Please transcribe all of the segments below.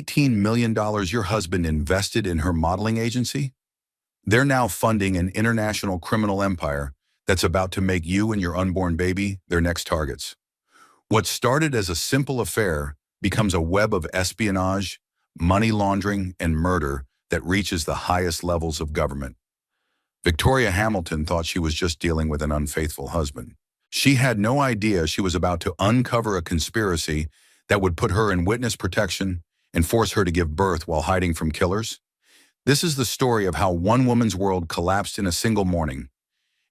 $18 million your husband invested in her modeling agency? They're now funding an international criminal empire that's about to make you and your unborn baby their next targets. What started as a simple affair becomes a web of espionage, money laundering, and murder that reaches the highest levels of government. Victoria Hamilton thought she was just dealing with an unfaithful husband. She had no idea she was about to uncover a conspiracy that would put her in witness protection and force her to give birth while hiding from killers. This is the story of how one woman's world collapsed in a single morning,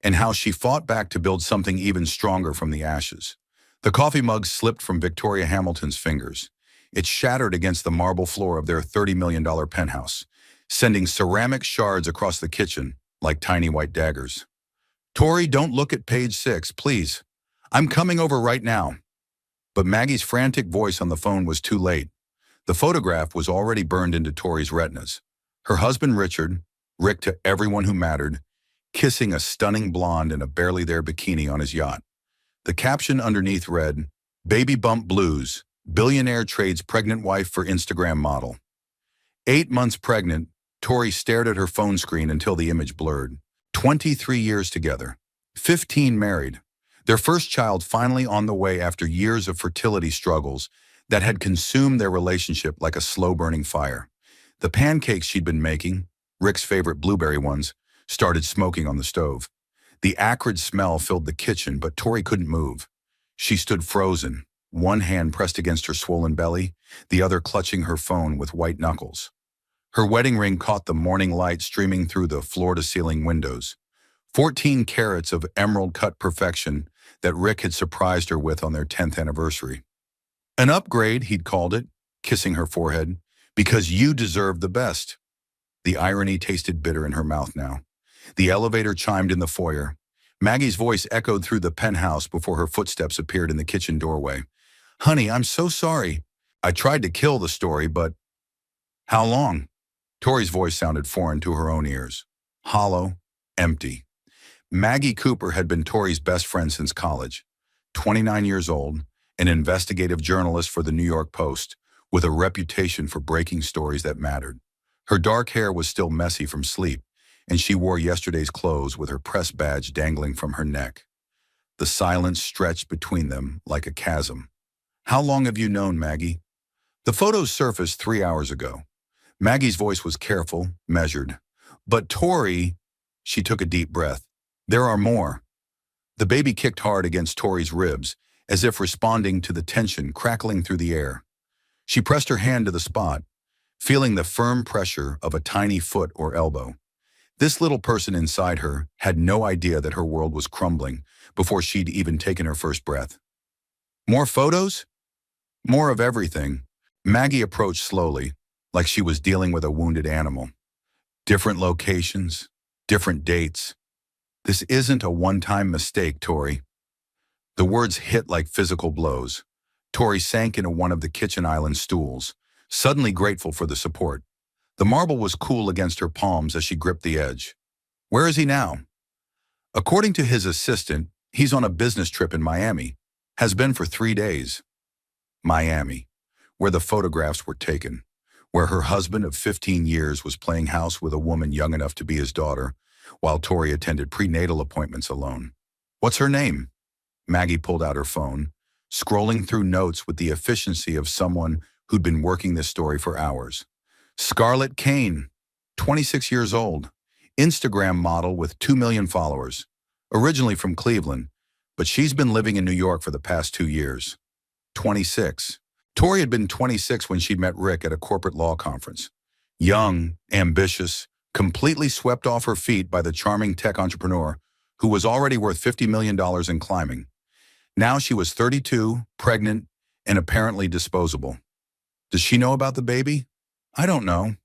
and how she fought back to build something even stronger from the ashes. The coffee mug slipped from Victoria Hamilton's fingers. It shattered against the marble floor of their $30 million penthouse, sending ceramic shards across the kitchen like tiny white daggers. "Tori, don't look at page 6, please. I'm coming over right now." But Maggie's frantic voice on the phone was too late. The photograph was already burned into Tori's retinas. Her husband Richard, Rick to everyone who mattered, kissing a stunning blonde in a barely there bikini on his yacht. The caption underneath read, "Baby bump blues, billionaire trades pregnant wife for Instagram model." 8 months pregnant, Tori stared at her phone screen until the image blurred. 23 years together, 15 married. Their first child finally on the way after years of fertility struggles that had consumed their relationship like a slow-burning fire. The pancakes she'd been making, Rick's favorite blueberry ones, started smoking on the stove. The acrid smell filled the kitchen, but Tori couldn't move. She stood frozen, one hand pressed against her swollen belly, the other clutching her phone with white knuckles. Her wedding ring caught the morning light streaming through the floor-to-ceiling windows. 14 carats of emerald-cut perfection that Rick had surprised her with on their 10th anniversary. An upgrade, he'd called it, kissing her forehead, because you deserve the best. The irony tasted bitter in her mouth now. The elevator chimed in the foyer. Maggie's voice echoed through the penthouse before her footsteps appeared in the kitchen doorway. "Honey, I'm so sorry. I tried to kill the story, but..." "How long?" Tori's voice sounded foreign to her own ears. Hollow, empty. Maggie Cooper had been Tori's best friend since college. 29 years old, an investigative journalist for the New York Post, with a reputation for breaking stories that mattered. Her dark hair was still messy from sleep, and she wore yesterday's clothes with her press badge dangling from her neck. The silence stretched between them like a chasm. "How long have you known Maggie?" The photos surfaced 3 hours ago. Maggie's voice was careful, measured. "But Tori..." She took a deep breath. "There are more." The baby kicked hard against Tori's ribs, as if responding to the tension crackling through the air. She pressed her hand to the spot, feeling the firm pressure of a tiny foot or elbow. This little person inside her had no idea that her world was crumbling before she'd even taken her first breath. "More photos?" "More of everything." Maggie approached slowly, like she was dealing with a wounded animal. "Different locations, different dates. This isn't a one-time mistake, Tori." The words hit like physical blows. Tori sank into one of the kitchen island stools, suddenly grateful for the support. The marble was cool against her palms as she gripped the edge. "Where is he now?" "According to his assistant, he's on a business trip in Miami. Has been for 3 days." Miami, where the photographs were taken, where her husband of 15 years was playing house with a woman young enough to be his daughter, while Tori attended prenatal appointments alone. "What's her name?" Maggie pulled out her phone, scrolling through notes with the efficiency of someone who'd been working this story for hours. "Scarlett Kane, 26 years old, Instagram model with 2 million followers, originally from Cleveland, but she's been living in New York for the past 2 years. 26. Tori had been 26 when she'd met Rick at a corporate law conference. Young, ambitious, completely swept off her feet by the charming tech entrepreneur who was already worth $50 million in climbing. Now she was 32, pregnant, and apparently disposable. Does she know about the baby? "I don't know."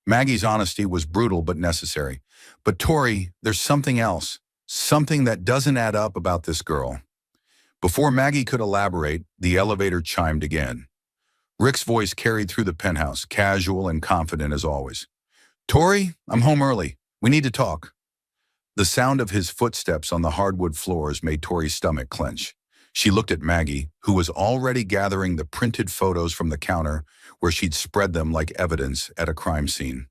Maggie's honesty was brutal but necessary. "But Tori, there's something else, something that doesn't add up about this girl." Before Maggie could elaborate, the elevator chimed again. Rick's voice carried through the penthouse, casual and confident as always. "Tori, I'm home early. We need to talk." The sound of his footsteps on the hardwood floors made Tori's stomach clench. She looked at Maggie, who was already gathering the printed photos from the counter where she'd spread them like evidence at a crime scene.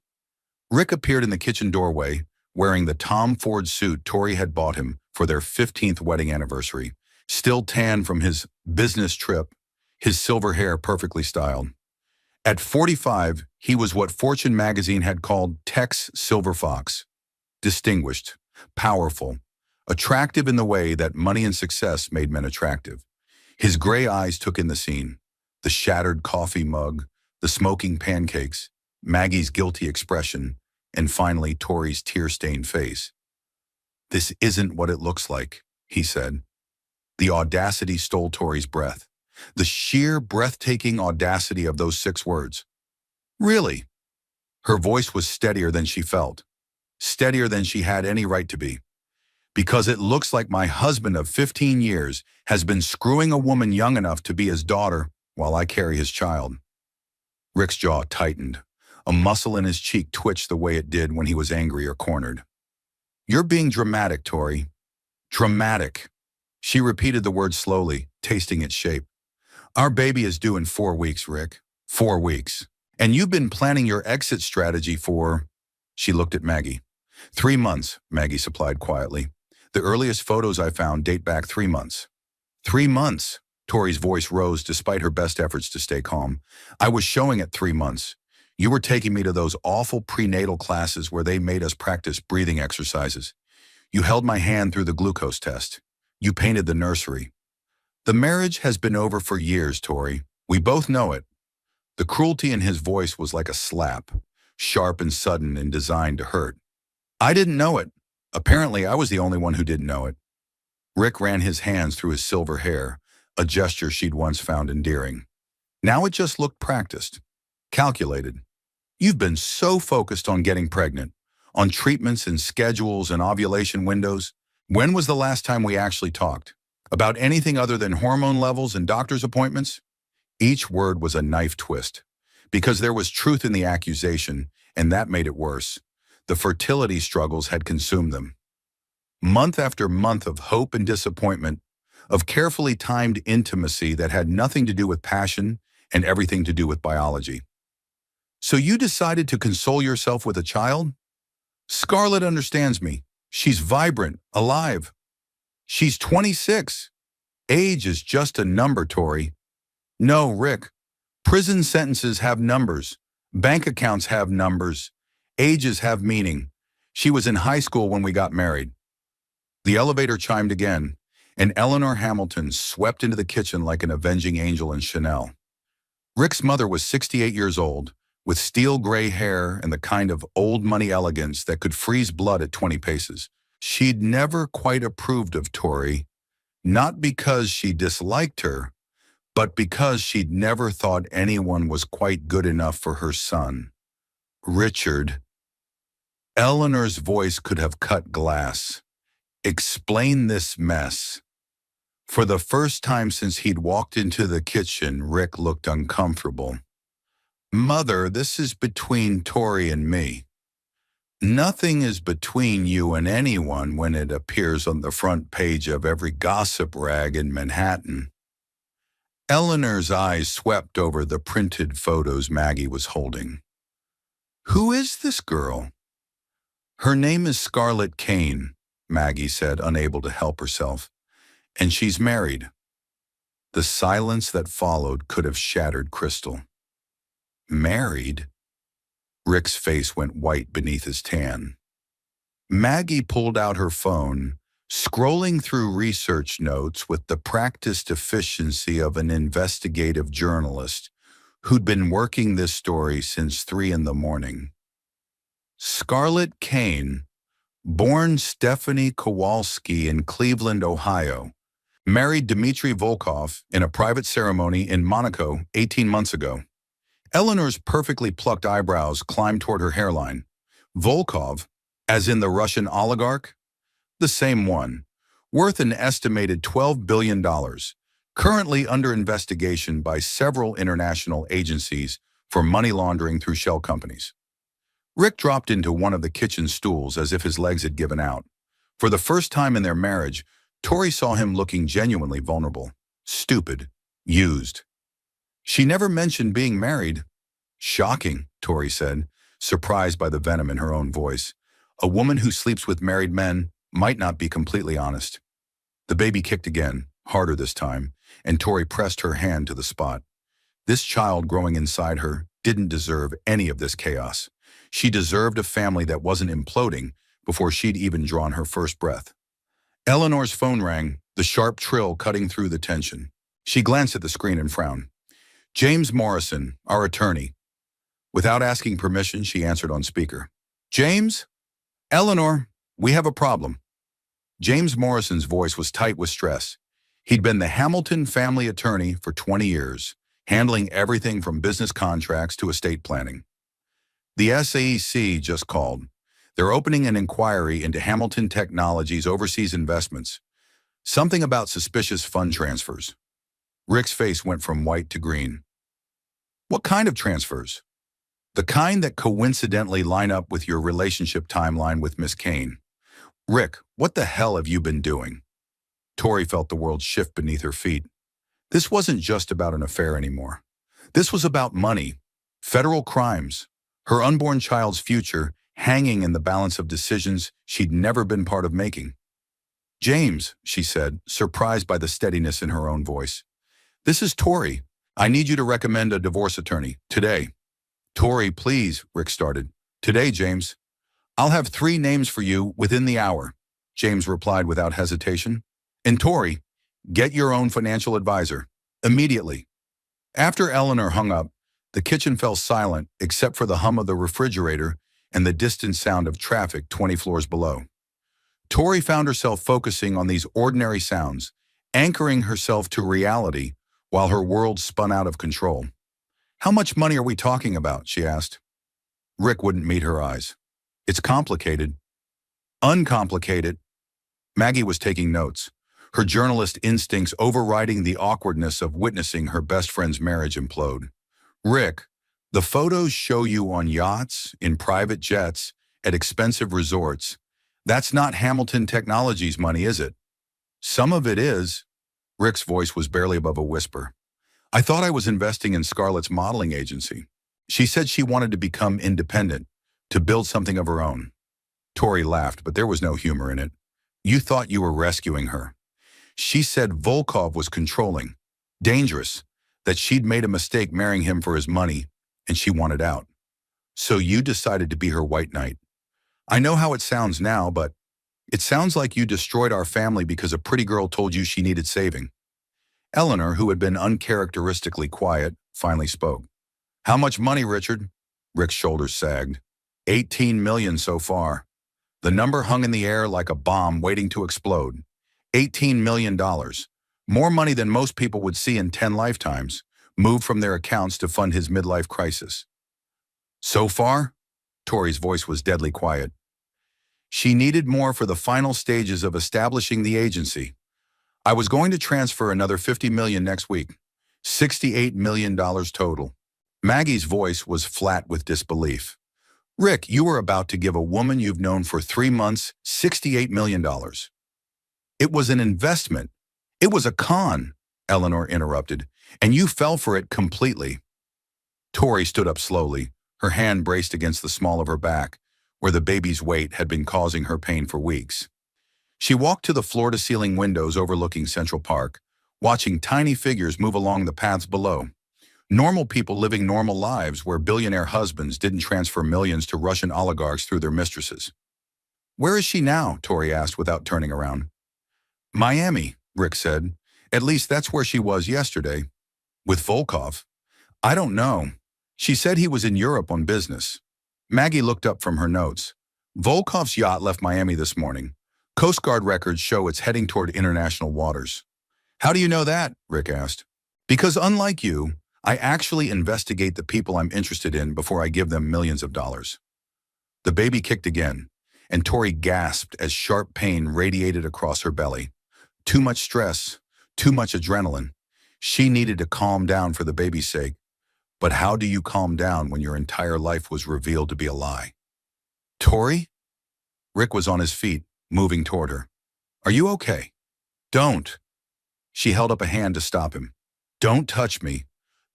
Rick appeared in the kitchen doorway, wearing the Tom Ford suit Tori had bought him for their 15th wedding anniversary, still tan from his business trip, his silver hair perfectly styled. At 45, he was what Fortune magazine had called Tech's Silver Fox. Distinguished, powerful, attractive in the way that money and success made men attractive. His gray eyes took in the scene, the shattered coffee mug, the smoking pancakes, Maggie's guilty expression, and finally Tori's tear-stained face. "This isn't what it looks like," he said. The audacity stole Tori's breath. The sheer, breathtaking audacity of those 6 words. "Really?" Her voice was steadier than she felt, steadier than she had any right to be. "Because it looks like my husband of 15 years has been screwing a woman young enough to be his daughter while I carry his child." Rick's jaw tightened. A muscle in his cheek twitched the way it did when he was angry or cornered. "You're being dramatic, Tori. Dramatic." She repeated the word slowly, tasting its shape. "Our baby is due in 4 weeks, Rick. 4 weeks. And you've been planning your exit strategy for—" She looked at Maggie. 3 months, Maggie supplied quietly. "The earliest photos I found date back 3 months." 3 months? Tori's voice rose despite her best efforts to stay calm. "I was showing at 3 months. You were taking me to those awful prenatal classes where they made us practice breathing exercises. You held my hand through the glucose test. You painted the nursery. The marriage has been over for years, Tori. We both know it." The cruelty in his voice was like a slap, sharp and sudden and designed to hurt. "I didn't know it. Apparently, I was the only one who didn't know it." Rick ran his hands through his silver hair, a gesture she'd once found endearing. Now it just looked practiced, calculated. "You've been so focused on getting pregnant, on treatments and schedules and ovulation windows. When was the last time we actually talked? About anything other than hormone levels and doctor's appointments?" Each word was a knife twist, because there was truth in the accusation, and that made it worse. The fertility struggles had consumed them. Month after month of hope and disappointment, of carefully timed intimacy that had nothing to do with passion and everything to do with biology. "So you decided to console yourself with a child? Scarlett understands me. She's vibrant, alive. She's 26. Age is just a number, Tori." "No, Rick. Prison sentences have numbers. Bank accounts have numbers. Ages have meaning. She was in high school when we got married." The elevator chimed again, and Eleanor Hamilton swept into the kitchen like an avenging angel in Chanel. Rick's mother was 68 years old, with steel gray hair and the kind of old money elegance that could freeze blood at 20 paces. She'd never quite approved of Tori, not because she disliked her, but because she'd never thought anyone was quite good enough for her son. "Richard." Eleanor's voice could have cut glass. "Explain this mess." For the first time since he'd walked into the kitchen, Rick looked uncomfortable. "Mother, this is between Tori and me." "Nothing is between you and anyone when it appears on the front page of every gossip rag in Manhattan." Eleanor's eyes swept over the printed photos Maggie was holding. "Who is this girl?" "Her name is Scarlett Kane," Maggie said, unable to help herself. "And she's married." The silence that followed could have shattered crystal. "Married?" Rick's face went white beneath his tan. Maggie pulled out her phone, scrolling through research notes with the practiced efficiency of an investigative journalist who'd been working this story since 3 in the morning. Scarlett Kane, born Stephanie Kowalski in Cleveland, Ohio, married Dmitry Volkov in a private ceremony in Monaco 18 months ago. Eleanor's perfectly plucked eyebrows climbed toward her hairline. Volkov, as in the Russian oligarch? The same one, worth an estimated $12 billion, currently under investigation by several international agencies for money laundering through shell companies. Rick dropped into one of the kitchen stools as if his legs had given out. For the first time in their marriage, Tori saw him looking genuinely vulnerable. Stupid. Used. She never mentioned being married. Shocking, Tori said, surprised by the venom in her own voice. A woman who sleeps with married men might not be completely honest. The baby kicked again, harder this time, and Tori pressed her hand to the spot. This child growing inside her didn't deserve any of this chaos. She deserved a family that wasn't imploding before she'd even drawn her first breath. Eleanor's phone rang, the sharp trill cutting through the tension. She glanced at the screen and frowned. James Morrison, our attorney. Without asking permission, she answered on speaker. James? Eleanor, we have a problem. James Morrison's voice was tight with stress. He'd been the Hamilton family attorney for 20 years, handling everything from business contracts to estate planning. The SEC just called. They're opening an inquiry into Hamilton Technology's overseas investments. Something about suspicious fund transfers. Rick's face went from white to green. What kind of transfers? The kind that coincidentally line up with your relationship timeline with Miss Kane. Rick, what the hell have you been doing? Tori felt the world shift beneath her feet. This wasn't just about an affair anymore. This was about money, federal crimes, her unborn child's future hanging in the balance of decisions she'd never been part of making. James, she said, surprised by the steadiness in her own voice. This is Tori. I need you to recommend a divorce attorney, today. Tori, please, Rick started. Today, James. I'll have 3 names for you within the hour, James replied without hesitation. And Tori, get your own financial advisor, immediately. After Eleanor hung up, the kitchen fell silent except for the hum of the refrigerator and the distant sound of traffic 20 floors below. Tori found herself focusing on these ordinary sounds, anchoring herself to reality while her world spun out of control. How much money are we talking about? She asked. Rick wouldn't meet her eyes. It's complicated. Uncomplicated. Maggie was taking notes, her journalist instincts overriding the awkwardness of witnessing her best friend's marriage implode. Rick, the photos show you on yachts, in private jets, at expensive resorts. That's not Hamilton Technology's money, is it? Some of it is. Rick's voice was barely above a whisper. I thought I was investing in Scarlett's modeling agency. She said she wanted to become independent, to build something of her own. Tori laughed, but there was no humor in it. You thought you were rescuing her. She said Volkov was controlling, dangerous, that she'd made a mistake marrying him for his money, and she wanted out. So you decided to be her white knight. I know how it sounds now, but it sounds like you destroyed our family because a pretty girl told you she needed saving. Eleanor, who had been uncharacteristically quiet, finally spoke. How much money, Richard? Rick's shoulders sagged. 18 million so far. The number hung in the air like a bomb waiting to explode. $18 million. More money than most people would see in 10 lifetimes, moved from their accounts to fund his midlife crisis. So far? Tori's voice was deadly quiet. She needed more for the final stages of establishing the agency. I was going to transfer another $50 million next week. $68 million total. Maggie's voice was flat with disbelief. Rick, you were about to give a woman you've known for 3 months $68 million. It was an investment. It was a con, Eleanor interrupted, and you fell for it completely. Tori stood up slowly, her hand braced against the small of her back, where the baby's weight had been causing her pain for weeks. She walked to the floor-to-ceiling windows overlooking Central Park, watching tiny figures move along the paths below. Normal people living normal lives where billionaire husbands didn't transfer millions to Russian oligarchs through their mistresses. Where is she now? Tori asked without turning around. Miami, Rick said. At least that's where she was yesterday. With Volkov? I don't know. She said he was in Europe on business. Maggie looked up from her notes. Volkov's yacht left Miami this morning. Coast Guard records show it's heading toward international waters. How do you know that? Rick asked. Because unlike you, I actually investigate the people I'm interested in before I give them millions of dollars. The baby kicked again, and Tori gasped as sharp pain radiated across her belly. Too much stress, too much adrenaline. She needed to calm down for the baby's sake. But how do you calm down when your entire life was revealed to be a lie? Tori? Rick was on his feet, moving toward her. Are you okay? Don't. She held up a hand to stop him. Don't touch me.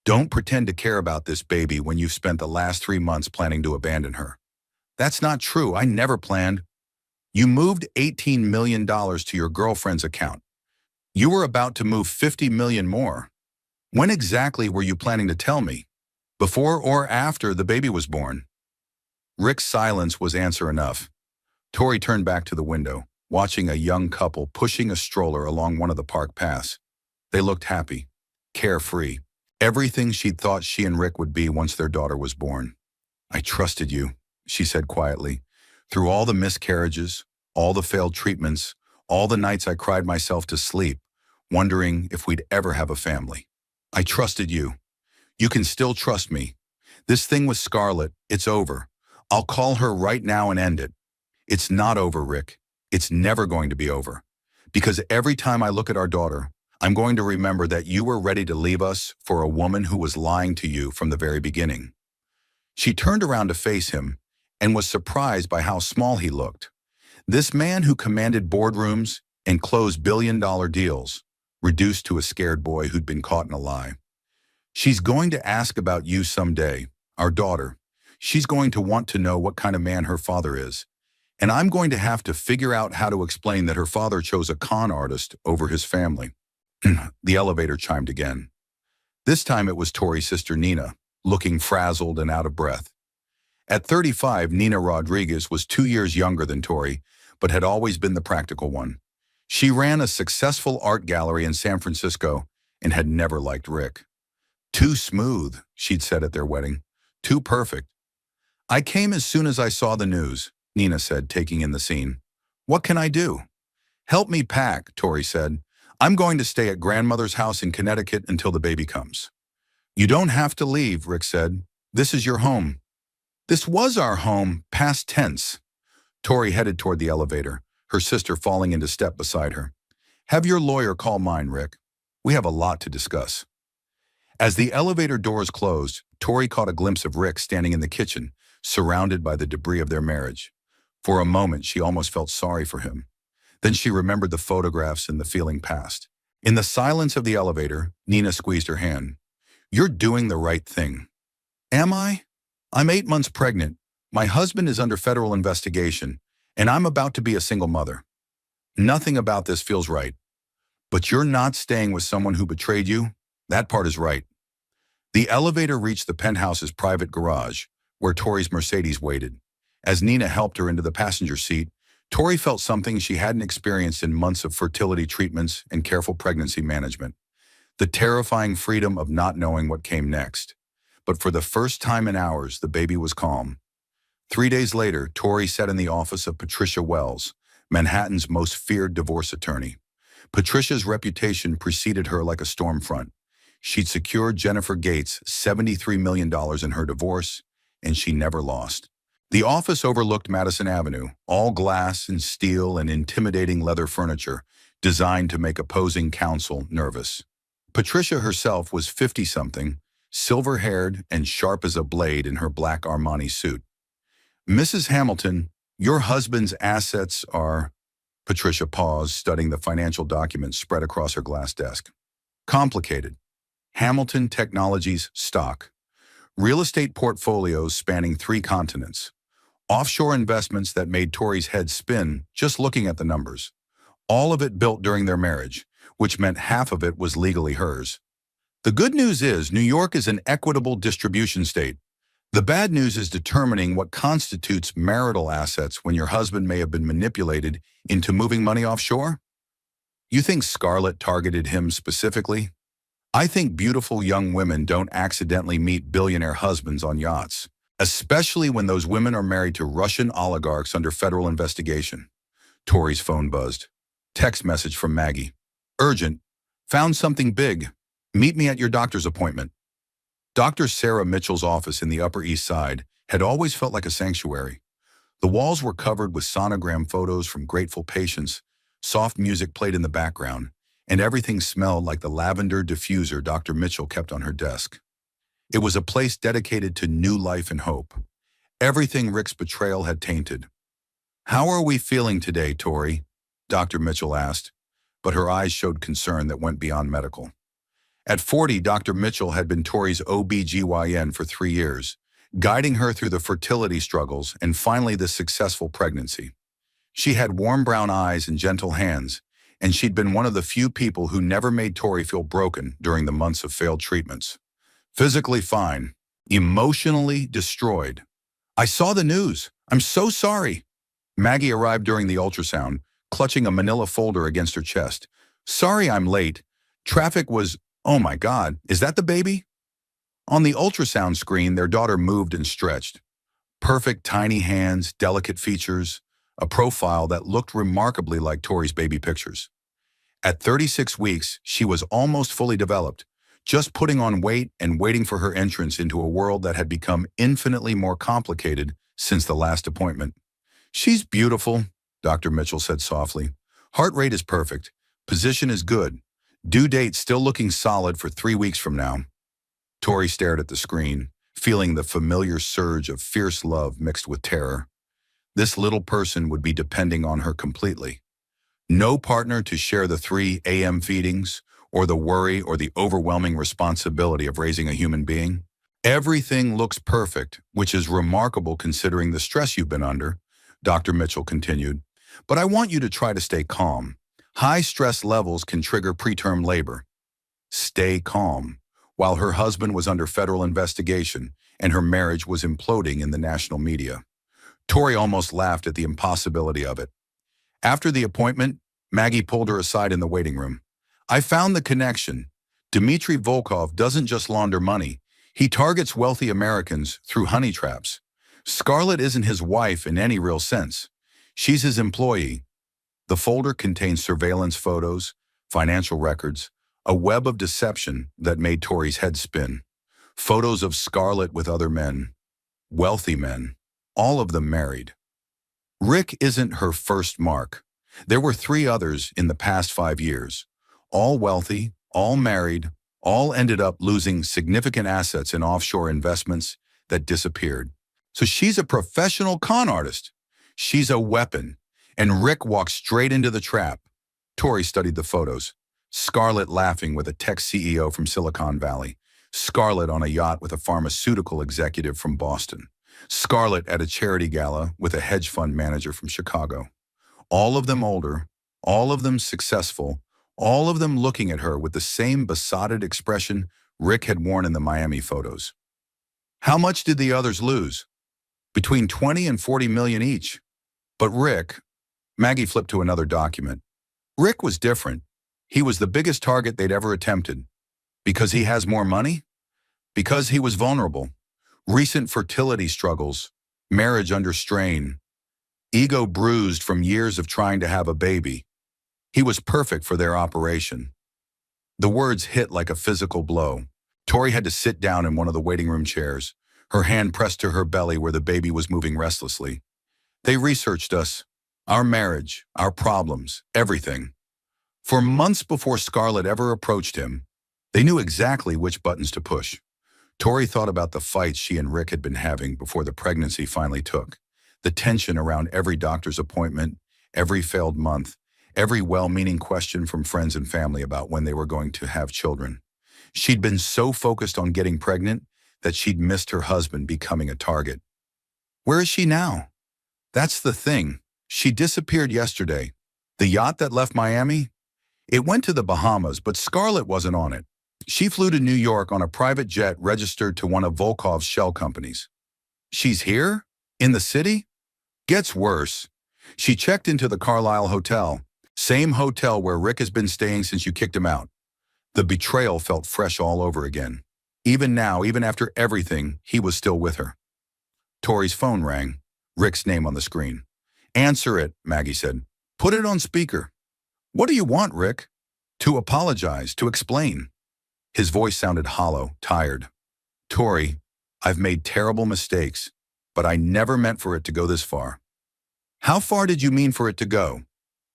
Don't pretend to care about this baby when you've spent the last 3 months planning to abandon her. That's not true. I never planned. You moved $18 million to your girlfriend's account. You were about to move 50 million more. When exactly were you planning to tell me? Before or after the baby was born? Rick's silence was answer enough. Tori turned back to the window, watching a young couple pushing a stroller along one of the park paths. They looked happy, carefree, everything she'd thought she and Rick would be once their daughter was born. I trusted you, she said quietly. Through all the miscarriages, all the failed treatments, all the nights I cried myself to sleep, wondering if we'd ever have a family. I trusted you. You can still trust me. This thing with Scarlett, it's over. I'll call her right now and end it. It's not over, Rick. It's never going to be over. Because every time I look at our daughter, I'm going to remember that you were ready to leave us for a woman who was lying to you from the very beginning. She turned around to face him and was surprised by how small he looked. This man who commanded boardrooms and closed billion-dollar deals, reduced to a scared boy who'd been caught in a lie. She's going to ask about you someday, our daughter. She's going to want to know what kind of man her father is. And I'm going to have to figure out how to explain that her father chose a con artist over his family. The elevator chimed again. This time it was Tori's sister Nina, looking frazzled and out of breath. At 35, Nina Rodriguez was 2 years younger than Tori, but had always been the practical one. She ran a successful art gallery in San Francisco and had never liked Rick. Too smooth, she'd said at their wedding. Too perfect. I came as soon as I saw the news, Nina said, taking in the scene. What can I do? Help me pack, Tori said. I'm going to stay at grandmother's house in Connecticut until the baby comes. You don't have to leave, Rick said. This is your home. This was our home, past tense. Tori headed toward the elevator, her sister falling into step beside her. Have your lawyer call mine, Rick. We have a lot to discuss. As the elevator doors closed, Tori caught a glimpse of Rick standing in the kitchen, surrounded by the debris of their marriage. For a moment, she almost felt sorry for him. Then she remembered the photographs and the feeling passed. In the silence of the elevator, Nina squeezed her hand. You're doing the right thing. Am I? I'm 8 months pregnant. My husband is under federal investigation, and I'm about to be a single mother. Nothing about this feels right. But you're not staying with someone who betrayed you? That part is right. The elevator reached the penthouse's private garage, where Tori's Mercedes waited. As Nina helped her into the passenger seat, Tori felt something she hadn't experienced in months of fertility treatments and careful pregnancy management. The terrifying freedom of not knowing what came next. But for the first time in hours, the baby was calm. 3 days later, Tori sat in the office of Patricia Wells, Manhattan's most feared divorce attorney. Patricia's reputation preceded her like a storm front. She'd secured Jennifer Gates $73 million in her divorce, and she never lost. The office overlooked Madison Avenue, all glass and steel and intimidating leather furniture, designed to make opposing counsel nervous. Patricia herself was 50-something, silver-haired and sharp as a blade in her black Armani suit. Mrs. Hamilton, your husband's assets are... Patricia paused, studying the financial documents spread across her glass desk. Complicated. Hamilton Technologies stock. Real estate portfolios spanning 3 continents. Offshore investments that made Tori's head spin just looking at the numbers. All of it built during their marriage, which meant half of it was legally hers. The good news is New York is an equitable distribution state. The bad news is determining what constitutes marital assets when your husband may have been manipulated into moving money offshore. You think Scarlett targeted him specifically? I think beautiful young women don't accidentally meet billionaire husbands on yachts, especially when those women are married to Russian oligarchs under federal investigation. Tori's phone buzzed. Text message from Maggie. Urgent. Found something big. Meet me at your doctor's appointment. Dr. Sarah Mitchell's office in the Upper East Side had always felt like a sanctuary. The walls were covered with sonogram photos from grateful patients, soft music played in the background, and everything smelled like the lavender diffuser Dr. Mitchell kept on her desk. It was a place dedicated to new life and hope. Everything Rick's betrayal had tainted. How are we feeling today, Tori? Dr. Mitchell asked. but her eyes showed concern that went beyond medical. At 40, Dr. Mitchell had been Tori's OB/GYN for 3 years, guiding her through the fertility struggles and finally the successful pregnancy. She had warm brown eyes and gentle hands, and she'd been one of the few people who never made Tori feel broken during the months of failed treatments. Physically fine, emotionally destroyed. "I saw the news. I'm so sorry." Maggie arrived during the ultrasound, clutching a manila folder against her chest. "Sorry I'm late. Traffic was, oh my God, is that the baby?" On the ultrasound screen, their daughter moved and stretched. Perfect tiny hands, delicate features, a profile that looked remarkably like Tori's baby pictures. At 36 weeks, she was almost fully developed, just putting on weight and waiting for her entrance into a world that had become infinitely more complicated since the last appointment. "She's beautiful," Dr. Mitchell said softly. "Heart rate is perfect. Position is good. Due date still looking solid for 3 weeks from now." Tori stared at the screen, feeling the familiar surge of fierce love mixed with terror. This little person would be depending on her completely. No partner to share the 3 a.m. feedings, or the worry or the overwhelming responsibility of raising a human being. "Everything looks perfect, which is remarkable considering the stress you've been under," Dr. Mitchell continued. "But I want you to try to stay calm. High stress levels can trigger preterm labor." Stay calm. While her husband was under federal investigation and her marriage was imploding in the national media. Tori almost laughed at the impossibility of it. After the appointment, Maggie pulled her aside in the waiting room. "I found the connection. Dmitry Volkov doesn't just launder money. He targets wealthy Americans through honey traps. Scarlett isn't his wife in any real sense. She's his employee." The folder contained surveillance photos, financial records, a web of deception that made Tori's head spin. Photos of Scarlett with other men, wealthy men, all of them married. Rick isn't her first mark. There were 3 others in the past 5 years. All wealthy, all married, all ended up losing significant assets in offshore investments that disappeared. So she's a professional con artist. She's a weapon. And Rick walked straight into the trap. Tori studied the photos. Scarlett laughing with a tech CEO from Silicon Valley. Scarlett on a yacht with a pharmaceutical executive from Boston. Scarlett at a charity gala with a hedge fund manager from Chicago. All of them older, all of them successful, all of them looking at her with the same besotted expression Rick had worn in the Miami photos. How much did the others lose? Between 20 and 40 million each. But Rick, Maggie flipped to another document. Rick was different. He was the biggest target they'd ever attempted. Because he has more money? Because he was vulnerable. Recent fertility struggles, marriage under strain, ego bruised from years of trying to have a baby. He was perfect for their operation. The words hit like a physical blow. Tori had to sit down in one of the waiting room chairs, her hand pressed to her belly where the baby was moving restlessly. "They researched us, our marriage, our problems, everything. For months before Scarlett ever approached him, they knew exactly which buttons to push." Tori thought about the fights she and Rick had been having before the pregnancy finally took. The tension around every doctor's appointment, every failed month, every well-meaning question from friends and family about when they were going to have children. She'd been so focused on getting pregnant that she'd missed her husband becoming a target. Where is she now? That's the thing. She disappeared yesterday. The yacht that left Miami? It went to the Bahamas, but Scarlett wasn't on it. She flew to New York on a private jet registered to one of Volkov's shell companies. She's here? In the city? Gets worse. She checked into the Carlisle Hotel, same hotel where Rick has been staying since you kicked him out. The betrayal felt fresh all over again. Even now, even after everything, he was still with her. Tori's phone rang, Rick's name on the screen. "Answer it," Maggie said. "Put it on speaker." "What do you want, Rick?" "To apologize, to explain." His voice sounded hollow, tired. "Tori, I've made terrible mistakes, but I never meant for it to go this far." "How far did you mean for it to go?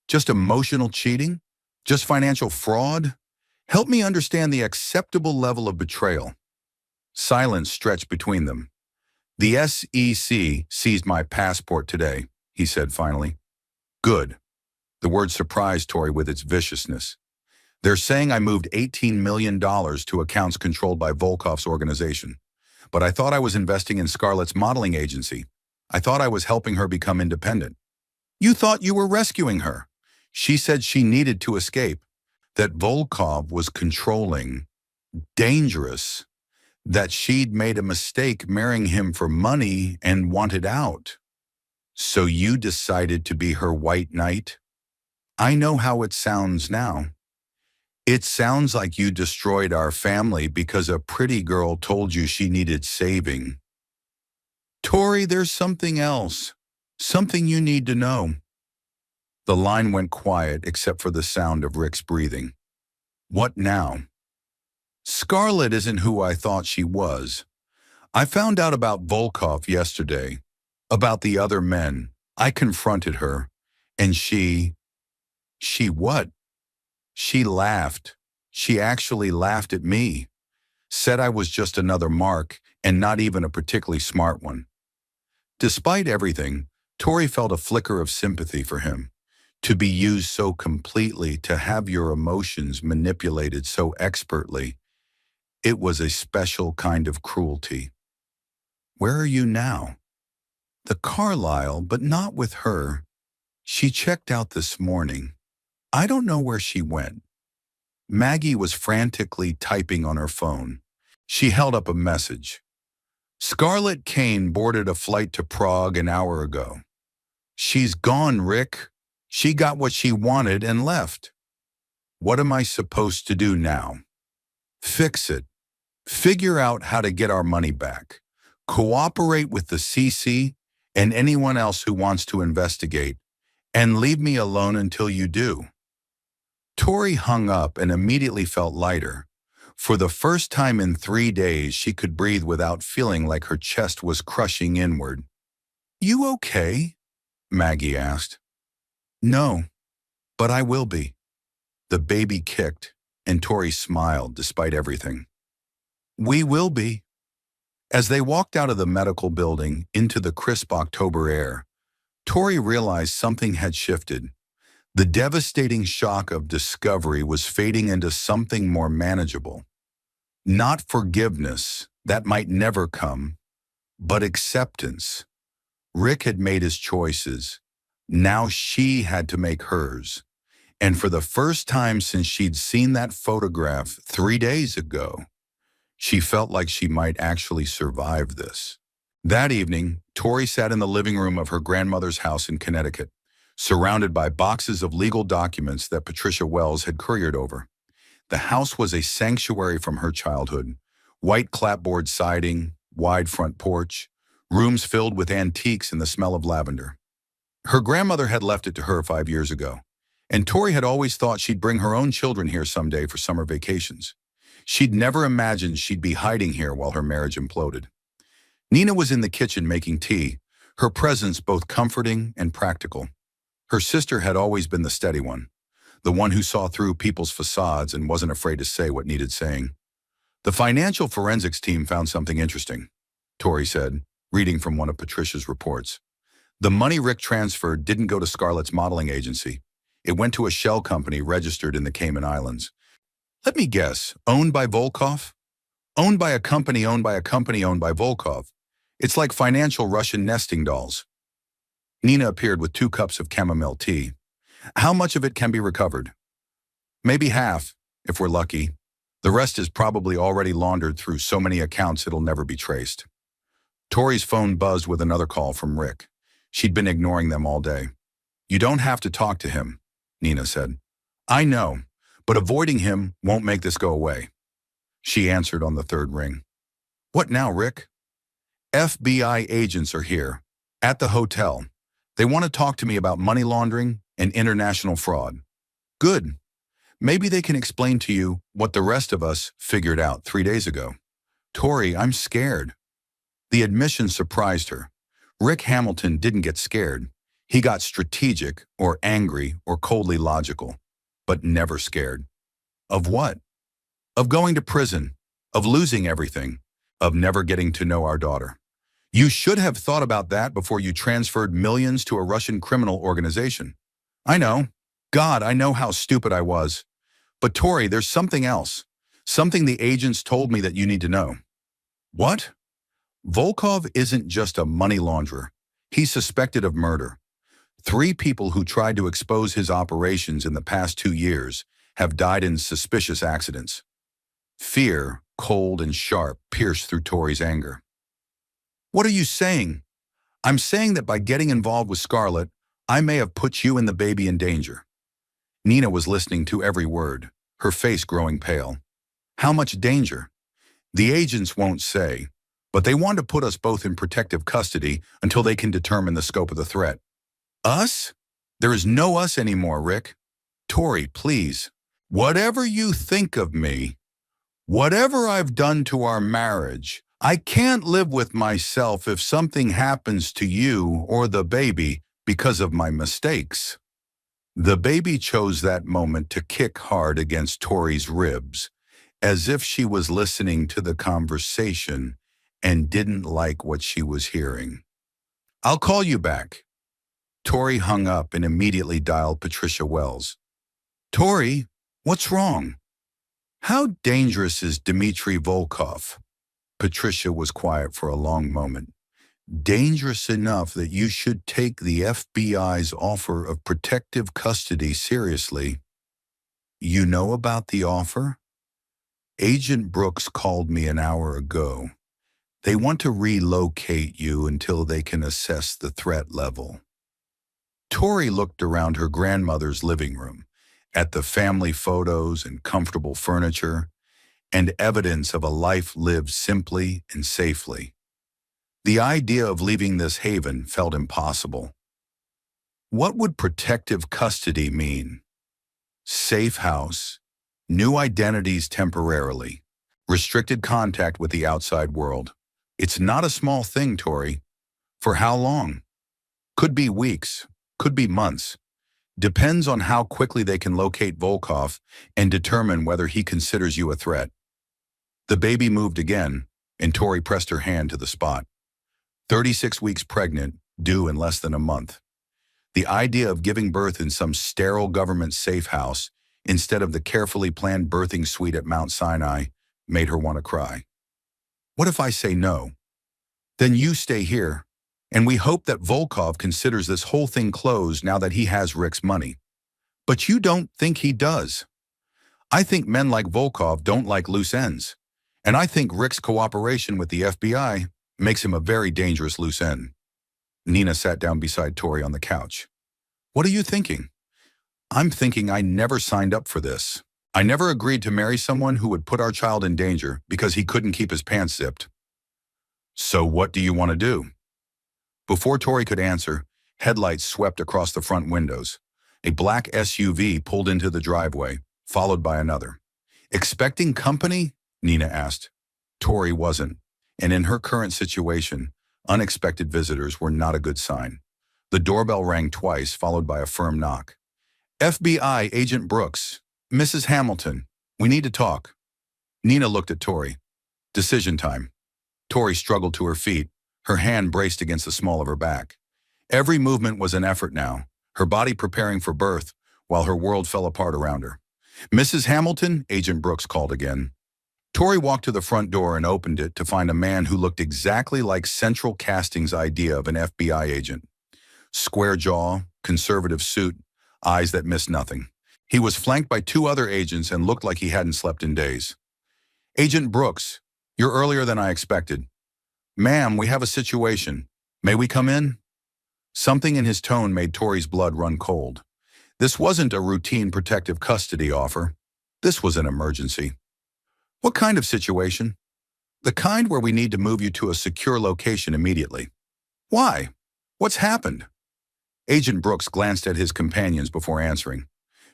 Just emotional cheating? Just financial fraud? Help me understand the acceptable level of betrayal." Silence stretched between them. "The SEC seized my passport today," he said finally. "Good. The word surprised Tori with its viciousness. They're saying I moved $18 million to accounts controlled by Volkov's organization. But I thought I was investing in Scarlett's modeling agency. I thought I was helping her become independent. You thought you were rescuing her. She said she needed to escape, that Volkov was controlling, dangerous, that she'd made a mistake marrying him for money and wanted out. So you decided to be her white knight? I know how it sounds now. It sounds like you destroyed our family because a pretty girl told you she needed saving. Tori, there's something else. Something you need to know. The line went quiet except for the sound of Rick's breathing. What now? Scarlett isn't who I thought she was. I found out about Volkov yesterday, about the other men. I confronted her, and she what? She laughed. She actually laughed at me, said I was just another mark and not even a particularly smart one. Despite everything, Tori felt a flicker of sympathy for him. To be used so completely, to have your emotions manipulated so expertly, it was a special kind of cruelty. Where are you now? The Carlisle, but not with her. She checked out this morning. I don't know where she went. Maggie was frantically typing on her phone. She held up a message. Scarlett Kane boarded a flight to Prague an hour ago. She's gone, Rick. She got what she wanted and left. What am I supposed to do now? Fix it. Figure out how to get our money back. Cooperate with the CC and anyone else who wants to investigate, and leave me alone until you do. Tori hung up and immediately felt lighter. For the first time in 3 days, she could breathe without feeling like her chest was crushing inward. You okay? Maggie asked. No, but I will be. The baby kicked, and Tori smiled despite everything. We will be. As they walked out of the medical building into the crisp October air, Tori realized something had shifted. The devastating shock of discovery was fading into something more manageable. Not forgiveness, that might never come, but acceptance. Rick had made his choices. Now she had to make hers. And for the first time since she'd seen that photograph 3 days ago, she felt like she might actually survive this. That evening, Tori sat in the living room of her grandmother's house in Connecticut, surrounded by boxes of legal documents that Patricia Wells had couriered over. The house was a sanctuary from her childhood. White clapboard siding, wide front porch, rooms filled with antiques and the smell of lavender. Her grandmother had left it to her 5 years ago, and Tori had always thought she'd bring her own children here someday for summer vacations. She'd never imagined she'd be hiding here while her marriage imploded. Nina was in the kitchen making tea, her presence both comforting and practical. Her sister had always been the steady one, the one who saw through people's facades and wasn't afraid to say what needed saying. The financial forensics team found something interesting, Tori said, reading from one of Patricia's reports. The money Rick transferred didn't go to Scarlett's modeling agency. It went to a shell company registered in the Cayman Islands. Let me guess, owned by Volkov? Owned by a company owned by a company owned by Volkov. It's like financial Russian nesting dolls. Nina appeared with 2 cups of chamomile tea. How much of it can be recovered? Maybe half, if we're lucky. The rest is probably already laundered through so many accounts it'll never be traced. Tori's phone buzzed with another call from Rick. She'd been ignoring them all day. You don't have to talk to him, Nina said. I know, but avoiding him won't make this go away. She answered on the 3rd ring. What now, Rick? FBI agents are here, at the hotel. They want to talk to me about money laundering and international fraud. Good. Maybe they can explain to you what the rest of us figured out 3 days ago. Tori, I'm scared. The admission surprised her. Rick Hamilton didn't get scared. He got strategic or angry or coldly logical, but never scared. Of what? Of going to prison, of losing everything, of never getting to know our daughter. You should have thought about that before you transferred millions to a Russian criminal organization. I know, God, I know how stupid I was. But Tori, there's something else. Something the agents told me that you need to know. What? Volkov isn't just a money launderer. He's suspected of murder. 3 people who tried to expose his operations in the past 2 years have died in suspicious accidents. Fear, cold and sharp, pierced through Tori's anger. What are you saying? I'm saying that by getting involved with Scarlett, I may have put you and the baby in danger. Nina was listening to every word, her face growing pale. How much danger? The agents won't say, but they want to put us both in protective custody until they can determine the scope of the threat. Us? There is no us anymore, Rick. Tori, please. Whatever you think of me, whatever I've done to our marriage, I can't live with myself if something happens to you or the baby because of my mistakes. The baby chose that moment to kick hard against Tori's ribs, as if she was listening to the conversation and didn't like what she was hearing. I'll call you back. Tori hung up and immediately dialed Patricia Wells. Tori, what's wrong? How dangerous is Dmitry Volkov? Patricia was quiet for a long moment. Dangerous enough that you should take the FBI's offer of protective custody seriously. You know about the offer? Agent Brooks called me an hour ago. They want to relocate you until they can assess the threat level. Tori looked around her grandmother's living room, at the family photos and comfortable furniture, and evidence of a life lived simply and safely. The idea of leaving this haven felt impossible. What would protective custody mean? Safe house, new identities temporarily, restricted contact with the outside world. It's not a small thing, Tori. For how long? Could be weeks, could be months. Depends on how quickly they can locate Volkov and determine whether he considers you a threat. The baby moved again, and Tori pressed her hand to the spot. 36 weeks pregnant, due in less than a month. The idea of giving birth in some sterile government safe house instead of the carefully planned birthing suite at Mount Sinai made her want to cry. What if I say no? Then you stay here, and we hope that Volkov considers this whole thing closed now that he has Rick's money. But you don't think he does. I think men like Volkov don't like loose ends, and I think Rick's cooperation with the FBI makes him a very dangerous loose end. Nina sat down beside Tori on the couch. What are you thinking? I'm thinking I never signed up for this. I never agreed to marry someone who would put our child in danger because he couldn't keep his pants zipped. So what do you want to do? Before Tori could answer, headlights swept across the front windows. A black SUV pulled into the driveway, followed by another. Expecting company? Nina asked. Tori wasn't, and in her current situation, unexpected visitors were not a good sign. The doorbell rang twice, followed by a firm knock. FBI Agent Brooks. Mrs. Hamilton, we need to talk. Nina looked at Tori. Decision time. Tori struggled to her feet, her hand braced against the small of her back. Every movement was an effort now, her body preparing for birth, while her world fell apart around her. Mrs. Hamilton, Agent Brooks called again. Tori walked to the front door and opened it to find a man who looked exactly like Central Casting's idea of an FBI agent. Square jaw, conservative suit, eyes that missed nothing. He was flanked by 2 other agents and looked like he hadn't slept in days. Agent Brooks, you're earlier than I expected. Ma'am, we have a situation. May we come in? Something in his tone made Tori's blood run cold. This wasn't a routine protective custody offer. This was an emergency. What kind of situation? The kind where we need to move you to a secure location immediately. Why? What's happened? Agent Brooks glanced at his companions before answering.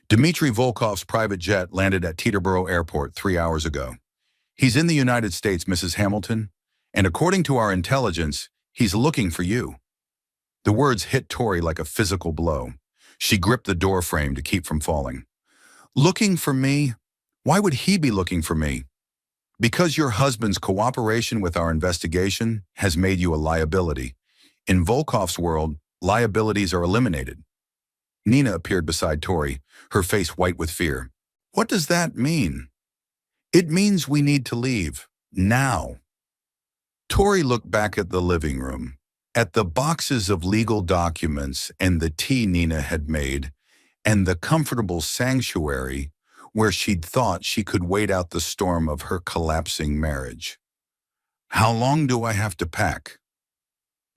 Dmitry Volkov's private jet landed at Teterboro Airport 3 hours ago. He's in the United States, Mrs. Hamilton, and according to our intelligence, he's looking for you. The words hit Tori like a physical blow. She gripped the door frame to keep from falling. Looking for me? Why would he be looking for me? Because your husband's cooperation with our investigation has made you a liability. In Volkov's world, liabilities are eliminated. Nina appeared beside Tori, her face white with fear. What does that mean? It means we need to leave. Now. Tori looked back at the living room, at the boxes of legal documents and the tea Nina had made, and the comfortable sanctuary where she'd thought she could wait out the storm of her collapsing marriage. How long do I have to pack?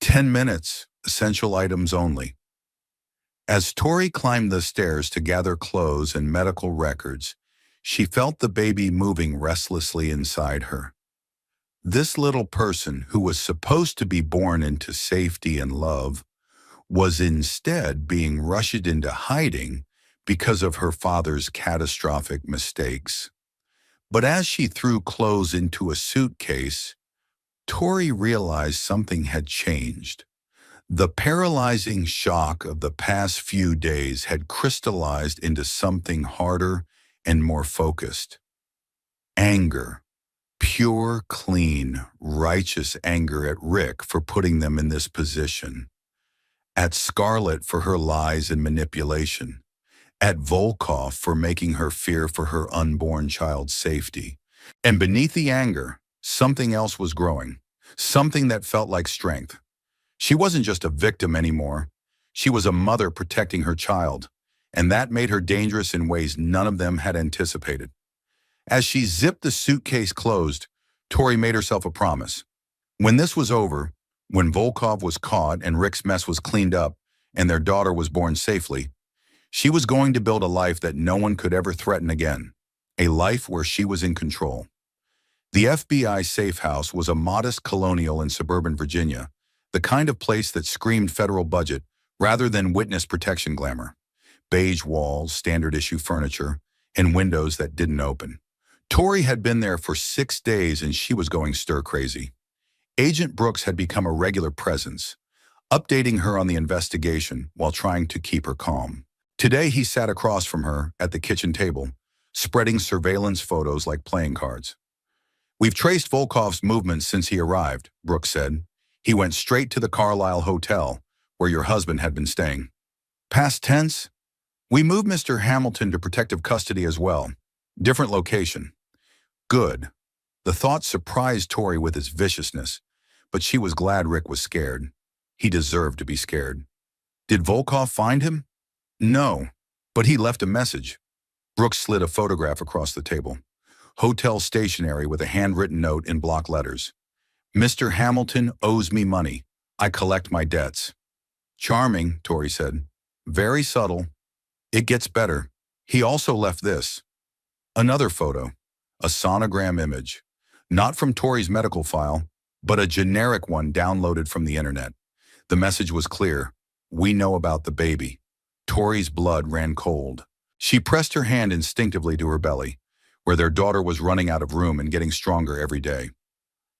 10 minutes, essential items only. As Tori climbed the stairs to gather clothes and medical records, she felt the baby moving restlessly inside her. This little person, who was supposed to be born into safety and love, was instead being rushed into hiding because of her father's catastrophic mistakes. But as she threw clothes into a suitcase, Tori realized something had changed. The paralyzing shock of the past few days had crystallized into something harder and more focused. Anger. Pure, clean, righteous anger at Rick for putting them in this position. At Scarlett for her lies and manipulation. At Volkov for making her fear for her unborn child's safety. And beneath the anger, something else was growing. Something that felt like strength. She wasn't just a victim anymore. She was a mother protecting her child, and that made her dangerous in ways none of them had anticipated. As she zipped the suitcase closed, Tori made herself a promise. When this was over, when Volkov was caught and Rick's mess was cleaned up and their daughter was born safely, she was going to build a life that no one could ever threaten again, a life where she was in control. The FBI safe house was a modest colonial in suburban Virginia, the kind of place that screamed federal budget rather than witness protection glamour. Beige walls, standard issue furniture, and windows that didn't open. Tori had been there for 6 days and she was going stir-crazy. Agent Brooks had become a regular presence, updating her on the investigation while trying to keep her calm. Today he sat across from her at the kitchen table, spreading surveillance photos like playing cards. We've traced Volkov's movements since he arrived, Brooks said. He went straight to the Carlisle Hotel, where your husband had been staying. Past tense? We moved Mr. Hamilton to protective custody as well. Different location. Good. The thought surprised Tori with its viciousness, but she was glad Rick was scared. He deserved to be scared. Did Volkov find him? No, but he left a message. Brooks slid a photograph across the table. Hotel stationery with a handwritten note in block letters. Mr. Hamilton owes me money. I collect my debts. Charming, Tori said. Very subtle. It gets better. He also left this. Another photo. A sonogram image. Not from Tori's medical file, but a generic one downloaded from the internet. The message was clear. We know about the baby. Tori's blood ran cold. She pressed her hand instinctively to her belly, where their daughter was running out of room and getting stronger every day.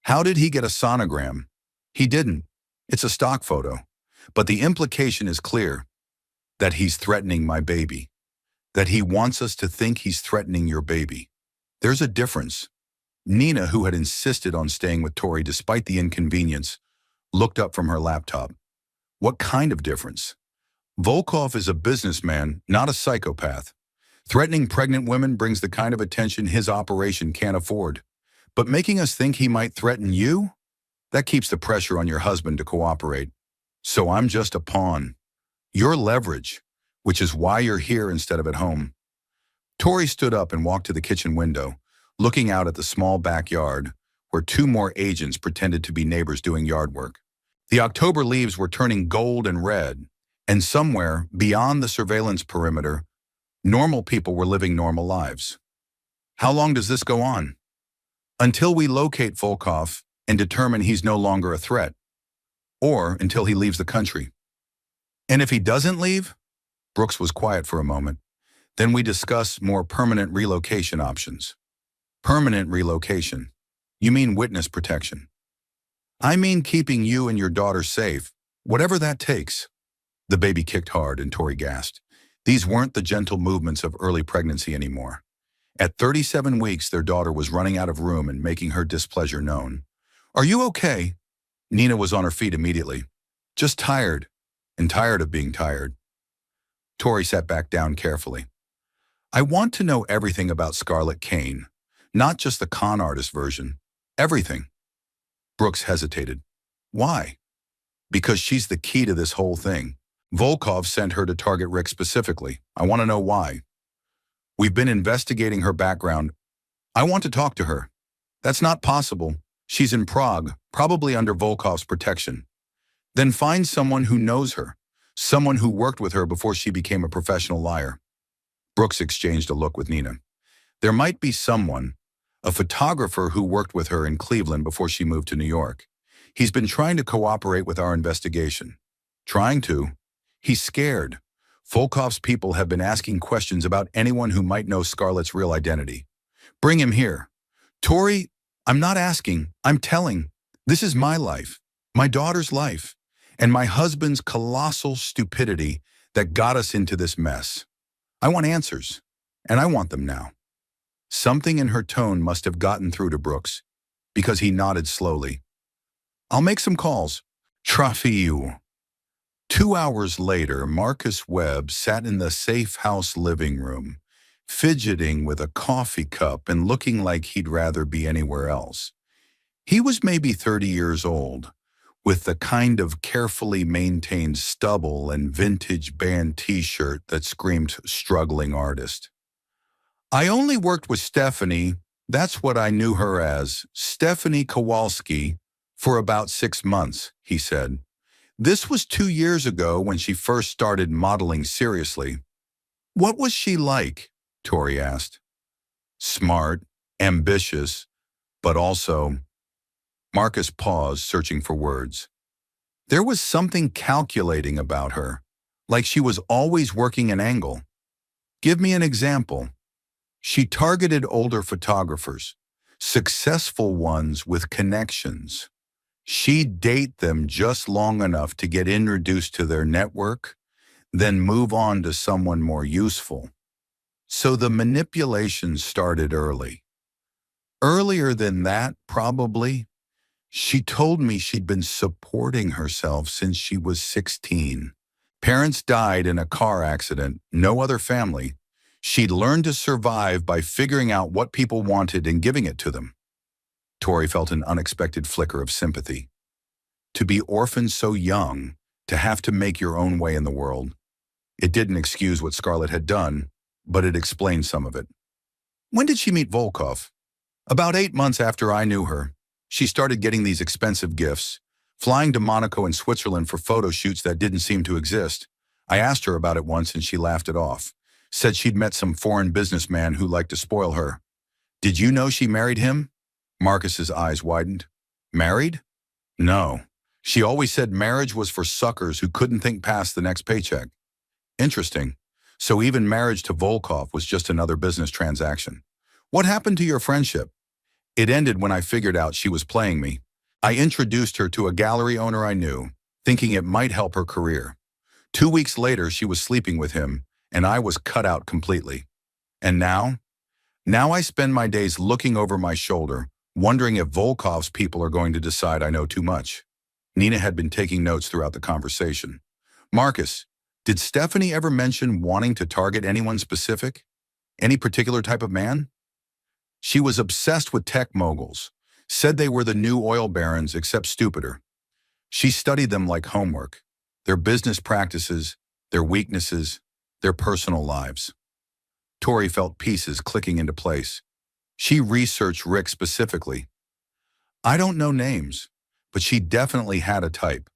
How did he get a sonogram? He didn't. It's a stock photo. But the implication is clear. That he's threatening my baby. That he wants us to think he's threatening your baby. There's a difference. Nina, who had insisted on staying with Tori despite the inconvenience, looked up from her laptop. What kind of difference? Volkov is a businessman, not a psychopath. Threatening pregnant women brings the kind of attention his operation can't afford. But making us think he might threaten you? That keeps the pressure on your husband to cooperate. So I'm just a pawn. You're leverage, which is why you're here instead of at home. Tori stood up and walked to the kitchen window, looking out at the small backyard, where 2 more agents pretended to be neighbors doing yard work. The October leaves were turning gold and red, and somewhere beyond the surveillance perimeter, normal people were living normal lives. How long does this go on? Until we locate Volkov and determine he's no longer a threat, or until he leaves the country. And if he doesn't leave? Brooks was quiet for a moment. Then we discuss more permanent relocation options. Permanent relocation. You mean witness protection. I mean keeping you and your daughter safe, whatever that takes. The baby kicked hard and Tori gasped. These weren't the gentle movements of early pregnancy anymore. At 37 weeks, their daughter was running out of room and making her displeasure known. Are you okay? Nina was on her feet immediately. Just tired, and tired of being tired. Tori sat back down carefully. I want to know everything about Scarlett Kane, not just the con artist version. Everything. Brooks hesitated. Why? Because she's the key to this whole thing. Volkov sent her to target Rick specifically. I want to know why. We've been investigating her background. I want to talk to her. That's not possible. She's in Prague, probably under Volkov's protection. Then find someone who knows her, someone who worked with her before she became a professional liar. Brooks exchanged a look with Nina. There might be someone, a photographer who worked with her in Cleveland before she moved to New York. He's been trying to cooperate with our investigation. Trying to? He's scared. Volkov's people have been asking questions about anyone who might know Scarlett's real identity. Bring him here. Tori, I'm not asking, I'm telling. This is my life, my daughter's life, and my husband's colossal stupidity that got us into this mess. I want answers, and I want them now. Something in her tone must have gotten through to Brooks, because he nodded slowly. I'll make some calls. Trafiu. 2 hours later, Marcus Webb sat in the safe house living room, fidgeting with a coffee cup and looking like he'd rather be anywhere else. He was maybe 30 years old, with the kind of carefully maintained stubble and vintage band t-shirt that screamed struggling artist. I only worked with Stephanie, that's what I knew her as, Stephanie Kowalski, for about 6 months, he said. This was 2 years ago when she first started modeling seriously. What was she like? Tori asked. Smart, ambitious, but also... Marcus paused, searching for words. There was something calculating about her, like she was always working an angle. Give me an example. She targeted older photographers, successful ones with connections. She'd date them just long enough to get introduced to their network, then move on to someone more useful. So the manipulation started early. Earlier than that, probably. She told me she'd been supporting herself since she was 16. Parents died in a car accident, no other family. She'd learned to survive by figuring out what people wanted and giving it to them. Tori felt an unexpected flicker of sympathy. To be orphaned so young, to have to make your own way in the world. It didn't excuse what Scarlett had done, but it explained some of it. When did she meet Volkov? About 8 months after I knew her. She started getting these expensive gifts, flying to Monaco and Switzerland for photo shoots that didn't seem to exist. I asked her about it once and she laughed it off. Said she'd met some foreign businessman who liked to spoil her. Did you know she married him? Marcus's eyes widened. Married? No. She always said marriage was for suckers who couldn't think past the next paycheck. Interesting. So even marriage to Volkov was just another business transaction. What happened to your friendship? It ended when I figured out she was playing me. I introduced her to a gallery owner I knew, thinking it might help her career. 2 weeks later, she was sleeping with him, and I was cut out completely. And now? Now I spend my days looking over my shoulder, wondering if Volkov's people are going to decide I know too much. Nina had been taking notes throughout the conversation. Marcus, did Stephanie ever mention wanting to target anyone specific? Any particular type of man? She was obsessed with tech moguls, said they were the new oil barons except stupider. She studied them like homework, their business practices, their weaknesses, their personal lives. Tori felt pieces clicking into place. She researched Rick specifically. I don't know names, but she definitely had a type.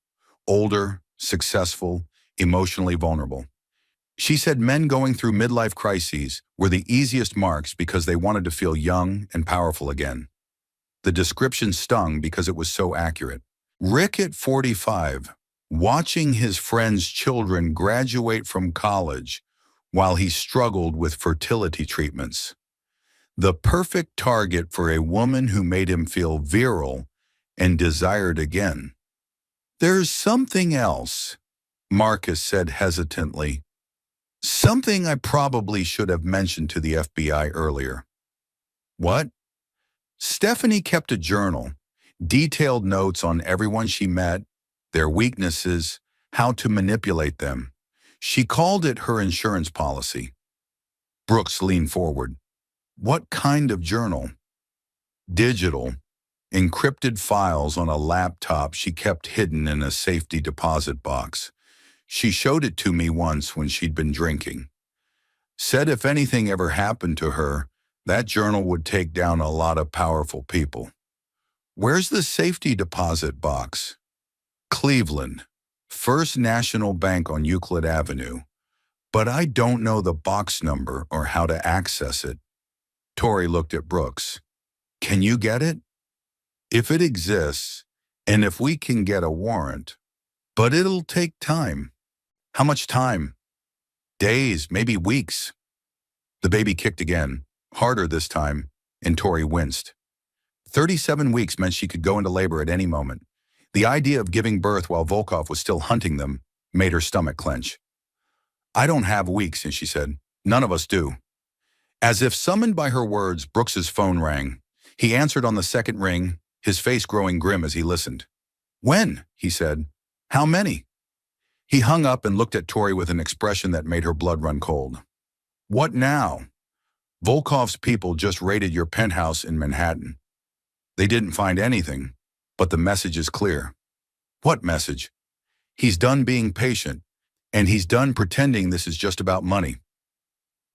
Older, successful, emotionally vulnerable. She said men going through midlife crises were the easiest marks because they wanted to feel young and powerful again. The description stung because it was so accurate. Rick at 45, watching his friends' children graduate from college while he struggled with fertility treatments. The perfect target for a woman who made him feel virile and desired again. There's something else, Marcus said hesitantly. Something I probably should have mentioned to the FBI earlier. What? Stephanie kept a journal, detailed notes on everyone she met, their weaknesses, how to manipulate them. She called it her insurance policy. Brooks leaned forward. What kind of journal? Digital, encrypted files on a laptop she kept hidden in a safety deposit box. She showed it to me once when she'd been drinking. Said if anything ever happened to her, that journal would take down a lot of powerful people. Where's the safety deposit box? Cleveland, First National Bank on Euclid Avenue. But I don't know the box number or how to access it. Tori looked at Brooks. Can you get it? If it exists, and if we can get a warrant. But it'll take time. How much time? Days, maybe weeks. The baby kicked again, harder this time, and Tori winced. 37 weeks meant she could go into labor at any moment. The idea of giving birth while Volkov was still hunting them made her stomach clench. I don't have weeks, she said. None of us do. As if summoned by her words, Brooks's phone rang. He answered on the second ring, his face growing grim as he listened. When? He said. How many? He hung up and looked at Tori with an expression that made her blood run cold. What now? Volkov's people just raided your penthouse in Manhattan. They didn't find anything, but the message is clear. What message? He's done being patient, and he's done pretending this is just about money.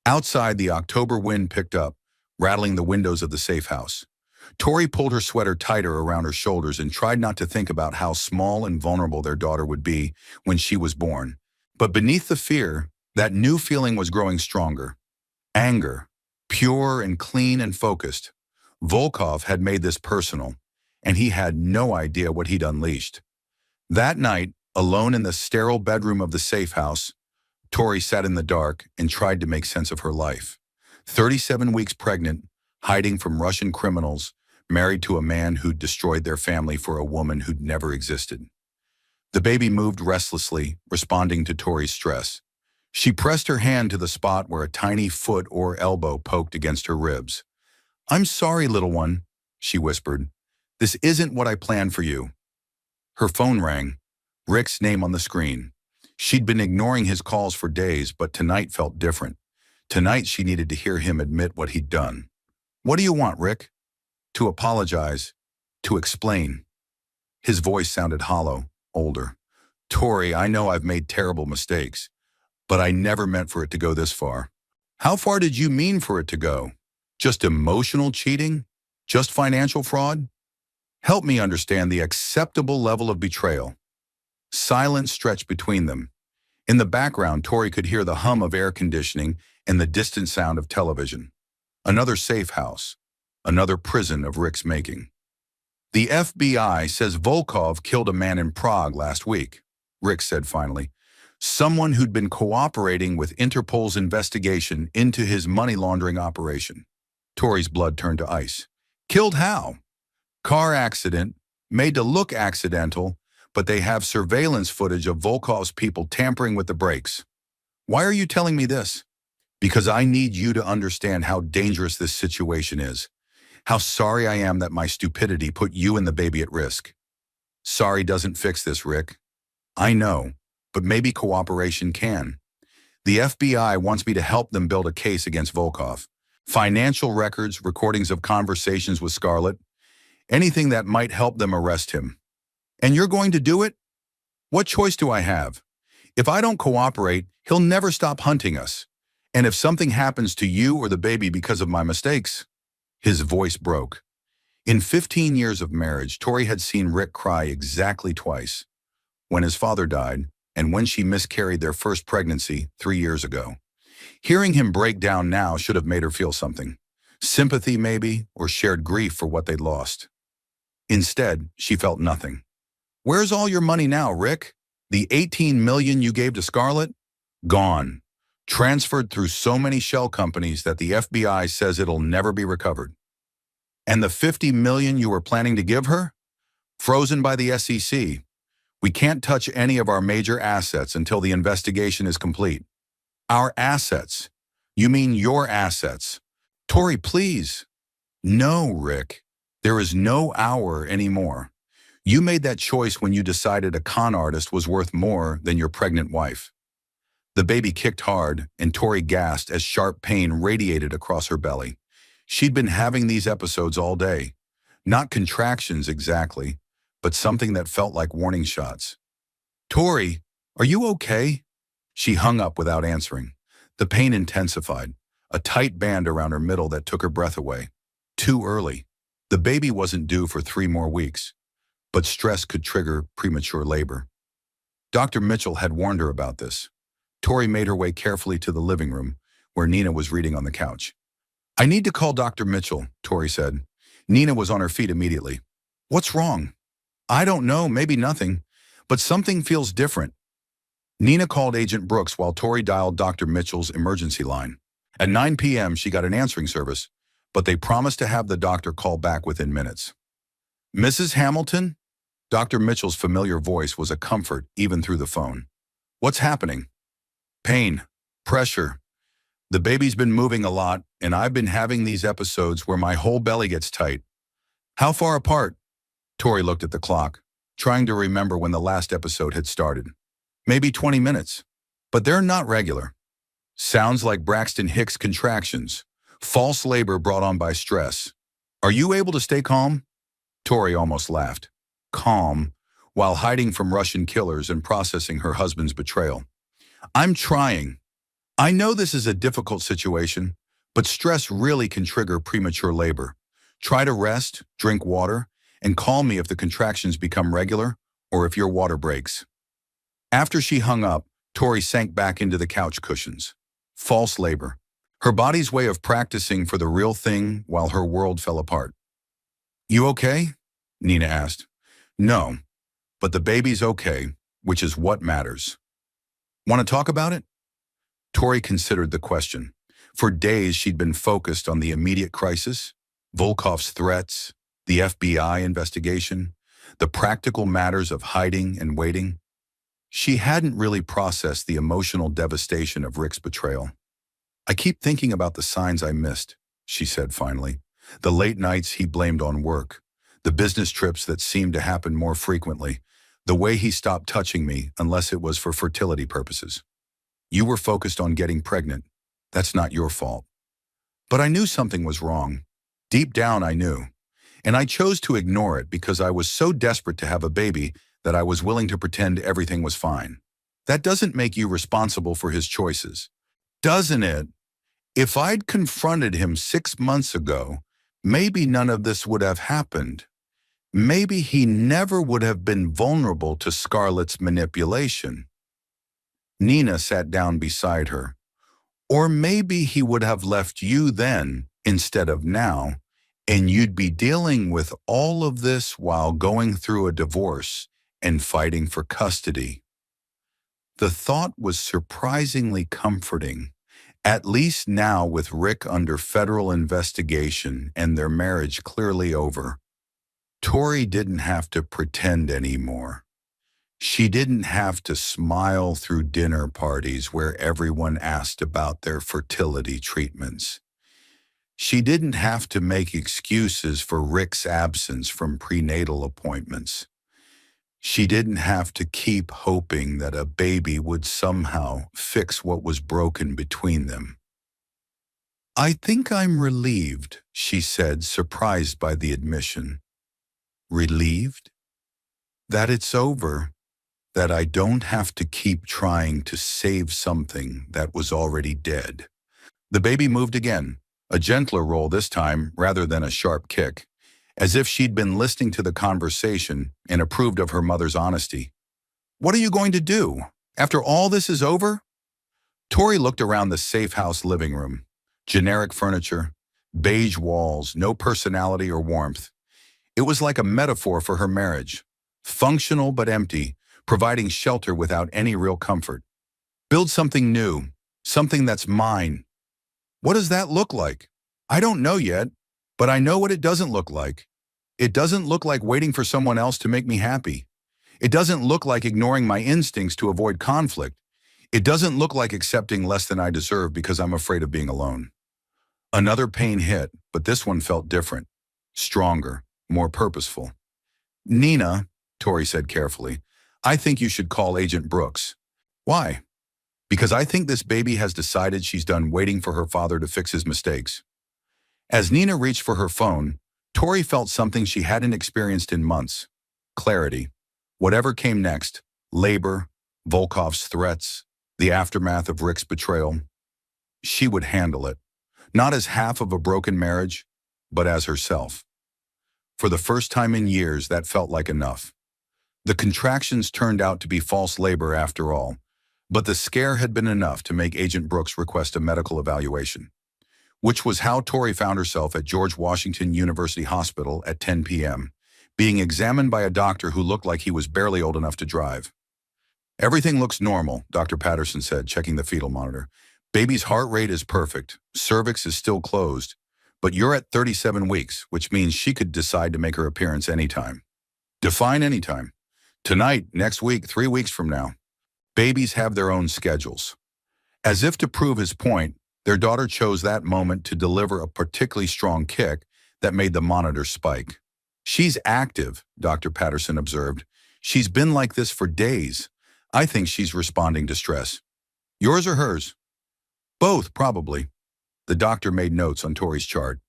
Outside, the October wind picked up, rattling the windows of the safe house. Tori pulled her sweater tighter around her shoulders and tried not to think about how small and vulnerable their daughter would be when she was born. But beneath the fear, that new feeling was growing stronger. Anger, pure and clean and focused. Volkov had made this personal, and he had no idea what he'd unleashed. That night, alone in the sterile bedroom of the safe house, Tori sat in the dark and tried to make sense of her life. 37 weeks pregnant, hiding from Russian criminals, married to a man who'd destroyed their family for a woman who'd never existed. The baby moved restlessly, responding to Tori's stress. She pressed her hand to the spot where a tiny foot or elbow poked against her ribs. I'm sorry, little one, she whispered. This isn't what I planned for you. Her phone rang, Rick's name on the screen. She'd been ignoring his calls for days, but tonight felt different. Tonight she needed to hear him admit what he'd done. What do you want, Rick? To apologize, to explain. His voice sounded hollow, older. Tori, I know I've made terrible mistakes, but I never meant for it to go this far. How far did you mean for it to go? Just emotional cheating? Just financial fraud? Help me understand the acceptable level of betrayal. Silence stretched between them. In the background, Tori could hear the hum of air conditioning and the distant sound of television. Another safe house. Another prison of Rick's making. The FBI says Volkov killed a man in Prague last week, Rick said finally. Someone who'd been cooperating with Interpol's investigation into his money laundering operation. Tori's blood turned to ice. Killed how? Car accident, made to look accidental, but they have surveillance footage of Volkov's people tampering with the brakes. Why are you telling me this? Because I need you to understand how dangerous this situation is. How sorry I am that my stupidity put you and the baby at risk. Sorry doesn't fix this, Rick. I know, but maybe cooperation can. The FBI wants me to help them build a case against Volkov. Financial records, recordings of conversations with Scarlett, anything that might help them arrest him. And you're going to do it? What choice do I have? If I don't cooperate, he'll never stop hunting us. And if something happens to you or the baby because of my mistakes, his voice broke. In 15 years of marriage, Tori had seen Rick cry exactly twice. When his father died, and when she miscarried their first pregnancy 3 years ago. Hearing him break down now should have made her feel something. Sympathy maybe, or shared grief for what they'd lost. Instead, she felt nothing. Where's all your money now, Rick? The $18 million you gave to Scarlett? Gone. Transferred through so many shell companies that the FBI says it'll never be recovered. And the $50 million you were planning to give her? Frozen by the SEC. We can't touch any of our major assets until the investigation is complete. Our assets? You mean your assets? Tori, please. No, Rick. There is no our anymore. You made that choice when you decided a con artist was worth more than your pregnant wife. The baby kicked hard, and Tori gasped as sharp pain radiated across her belly. She'd been having these episodes all day. Not contractions exactly, but something that felt like warning shots. Tori, are you okay? She hung up without answering. The pain intensified, a tight band around her middle that took her breath away. Too early. The baby wasn't due for 3 more weeks, but stress could trigger premature labor. Dr. Mitchell had warned her about this. Tori made her way carefully to the living room, where Nina was reading on the couch. I need to call Dr. Mitchell, Tori said. Nina was on her feet immediately. What's wrong? I don't know, maybe nothing, but something feels different. Nina called Agent Brooks while Tori dialed Dr. Mitchell's emergency line. At 9 p.m., she got an answering service, but they promised to have the doctor call back within minutes. Mrs. Hamilton? Dr. Mitchell's familiar voice was a comfort even through the phone. What's happening? Pain, pressure. The baby's been moving a lot, and I've been having these episodes where my whole belly gets tight. How far apart? Tori looked at the clock, trying to remember when the last episode had started. Maybe 20 minutes, but they're not regular. Sounds like Braxton Hicks contractions, false labor brought on by stress. Are you able to stay calm? Tori almost laughed. Calm, while hiding from Russian killers and processing her husband's betrayal. I'm trying. I know this is a difficult situation, but stress really can trigger premature labor. Try to rest, drink water, and call me if the contractions become regular or if your water breaks. After she hung up, Tori sank back into the couch cushions. False labor. Her body's way of practicing for the real thing while her world fell apart. You okay? Nina asked. No, but the baby's okay, which is what matters. Want to talk about it? Tori considered the question. For days, she'd been focused on the immediate crisis, Volkov's threats, the FBI investigation, the practical matters of hiding and waiting. She hadn't really processed the emotional devastation of Rick's betrayal. I keep thinking about the signs I missed, she said finally. The late nights he blamed on work, the business trips that seemed to happen more frequently, the way he stopped touching me unless it was for fertility purposes. You were focused on getting pregnant. That's not your fault. But I knew something was wrong. Deep down I knew. And I chose to ignore it because I was so desperate to have a baby that I was willing to pretend everything was fine. That doesn't make you responsible for his choices, doesn't it? If I'd confronted him 6 months ago, maybe none of this would have happened. Maybe he never would have been vulnerable to Scarlett's manipulation. Nina sat down beside her. Or maybe he would have left you then instead of now, and you'd be dealing with all of this while going through a divorce and fighting for custody. The thought was surprisingly comforting, at least now with Rick under federal investigation and their marriage clearly over. Tori didn't have to pretend anymore. She didn't have to smile through dinner parties where everyone asked about their fertility treatments. She didn't have to make excuses for Rick's absence from prenatal appointments. She didn't have to keep hoping that a baby would somehow fix what was broken between them. I think I'm relieved, she said, surprised by the admission. Relieved? That it's over. That I don't have to keep trying to save something that was already dead. The baby moved again, a gentler roll this time rather than a sharp kick, as if she'd been listening to the conversation and approved of her mother's honesty. What are you going to do? After all this is over? Tori looked around the safe house living room. Generic furniture, beige walls, no personality or warmth. It was like a metaphor for her marriage. Functional but empty, providing shelter without any real comfort. Build something new, something that's mine. What does that look like? I don't know yet, but I know what it doesn't look like. It doesn't look like waiting for someone else to make me happy. It doesn't look like ignoring my instincts to avoid conflict. It doesn't look like accepting less than I deserve because I'm afraid of being alone. Another pain hit, but this one felt different, stronger, more purposeful. Nina, Tori said carefully, I think you should call Agent Brooks. Why? Because I think this baby has decided she's done waiting for her father to fix his mistakes. As Nina reached for her phone, Tori felt something she hadn't experienced in months. Clarity. Whatever came next, labor, Volkov's threats, the aftermath of Rick's betrayal, she would handle it. Not as half of a broken marriage, but as herself. For the first time in years, that felt like enough. The contractions turned out to be false labor after all, but the scare had been enough to make Agent Brooks request a medical evaluation, which was how Tori found herself at George Washington University Hospital at 10 p.m., being examined by a doctor who looked like he was barely old enough to drive. "Everything looks normal," Dr. Patterson said, checking the fetal monitor. "Baby's heart rate is perfect, cervix is still closed, but you're at 37 weeks, which means she could decide to make her appearance anytime." Define anytime. Tonight, next week, 3 weeks from now. Babies have their own schedules. As if to prove his point, their daughter chose that moment to deliver a particularly strong kick that made the monitor spike. "She's active," Dr. Patterson observed. "She's been like this for days. I think she's responding to stress." "Yours or hers?" "Both, probably." The doctor made notes on Tori's chart.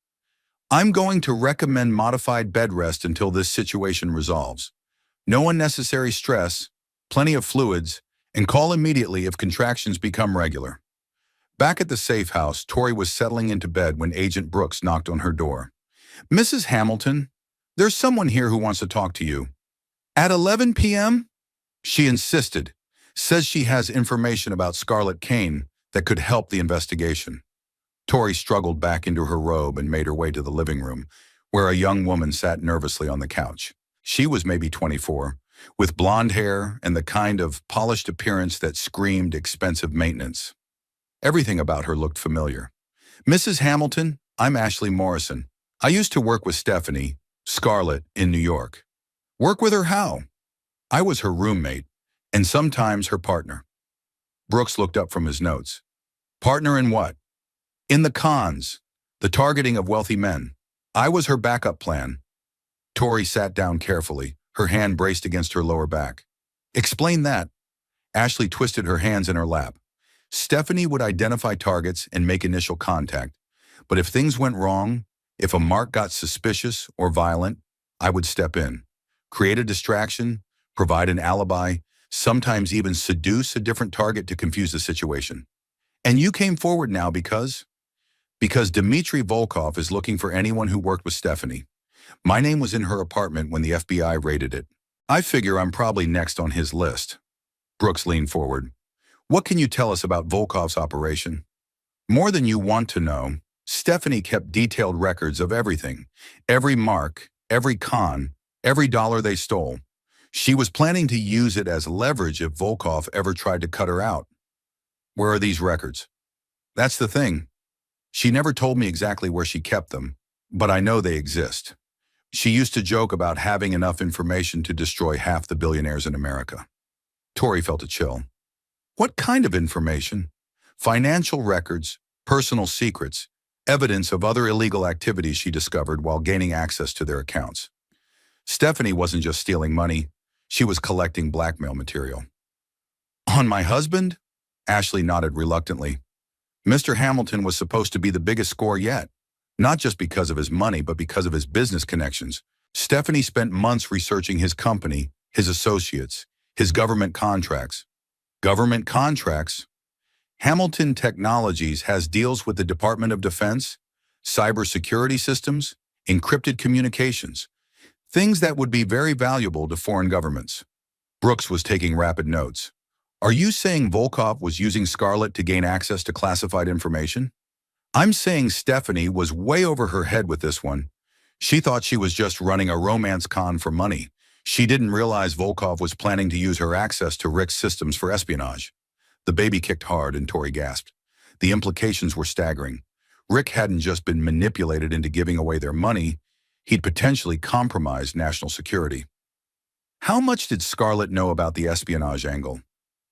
"I'm going to recommend modified bed rest until this situation resolves. No unnecessary stress, plenty of fluids, and call immediately if contractions become regular." Back at the safe house, Tori was settling into bed when Agent Brooks knocked on her door. "Mrs. Hamilton, there's someone here who wants to talk to you." "At 11 p.m.? She insisted. "Says she has information about Scarlett Kane that could help the investigation." Tori struggled back into her robe and made her way to the living room, where a young woman sat nervously on the couch. She was maybe 24, with blonde hair and the kind of polished appearance that screamed expensive maintenance. Everything about her looked familiar. "Mrs. Hamilton, I'm Ashley Morrison. I used to work with Stephanie, Scarlett, in New York." "Work with her how?" "I was her roommate, and sometimes her partner." Brooks looked up from his notes. "Partner in what?" "In the cons, the targeting of wealthy men. I was her backup plan." Tori sat down carefully, her hand braced against her lower back. "Explain that." Ashley twisted her hands in her lap. "Stephanie would identify targets and make initial contact, but if things went wrong, if a mark got suspicious or violent, I would step in, create a distraction, provide an alibi, sometimes even seduce a different target to confuse the situation. And you came forward now because? Because Dmitry Volkov is looking for anyone who worked with Stephanie. My name was in her apartment when the FBI raided it. I figure I'm probably next on his list." Brooks leaned forward. "What can you tell us about Volkov's operation?" "More than you want to know. Stephanie kept detailed records of everything. Every mark, every con, every dollar they stole. She was planning to use it as leverage if Volkov ever tried to cut her out." "Where are these records?" "That's the thing. She never told me exactly where she kept them, but I know they exist. She used to joke about having enough information to destroy half the billionaires in America." Tori felt a chill. "What kind of information?" "Financial records, personal secrets, evidence of other illegal activities she discovered while gaining access to their accounts. Stephanie wasn't just stealing money, she was collecting blackmail material." "On my husband?" Ashley nodded reluctantly. "Mr. Hamilton was supposed to be the biggest score yet, not just because of his money, but because of his business connections. Stephanie spent months researching his company, his associates, his government contracts." "Government contracts?" "Hamilton Technologies has deals with the Department of Defense, cybersecurity systems, encrypted communications, things that would be very valuable to foreign governments." Brooks was taking rapid notes. "Are you saying Volkov was using Scarlett to gain access to classified information?" "I'm saying Stephanie was way over her head with this one. She thought she was just running a romance con for money. She didn't realize Volkov was planning to use her access to Rick's systems for espionage." The baby kicked hard and Tori gasped. The implications were staggering. Rick hadn't just been manipulated into giving away their money, he'd potentially compromised national security. How much did Scarlett know about the espionage angle?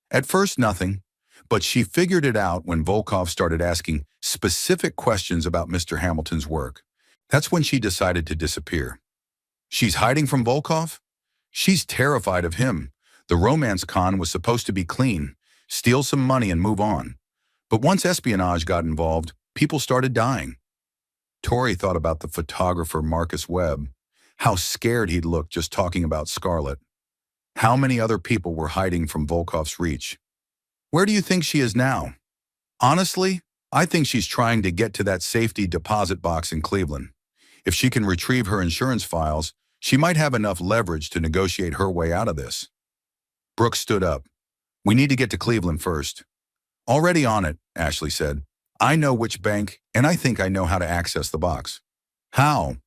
At first, nothing, but she figured it out when Volkov started asking specific questions about Mr. Hamilton's work. That's when she decided to disappear. She's hiding from Volkov? She's terrified of him. The romance con was supposed to be clean. steal some money and move on. But once espionage got involved, people started dying. Tori thought about the photographer Marcus Webb, how scared he'd look just talking about Scarlett. How many other people were hiding from Volkov's reach? Where do you think she is now? Honestly, I think she's trying to get to that safety deposit box in Cleveland. If she can retrieve her insurance files, she might have enough leverage to negotiate her way out of this. Brooks stood up. We need to get to Cleveland first. Already on it, Ashley said. I know which bank, and I think I know how to access the box. How?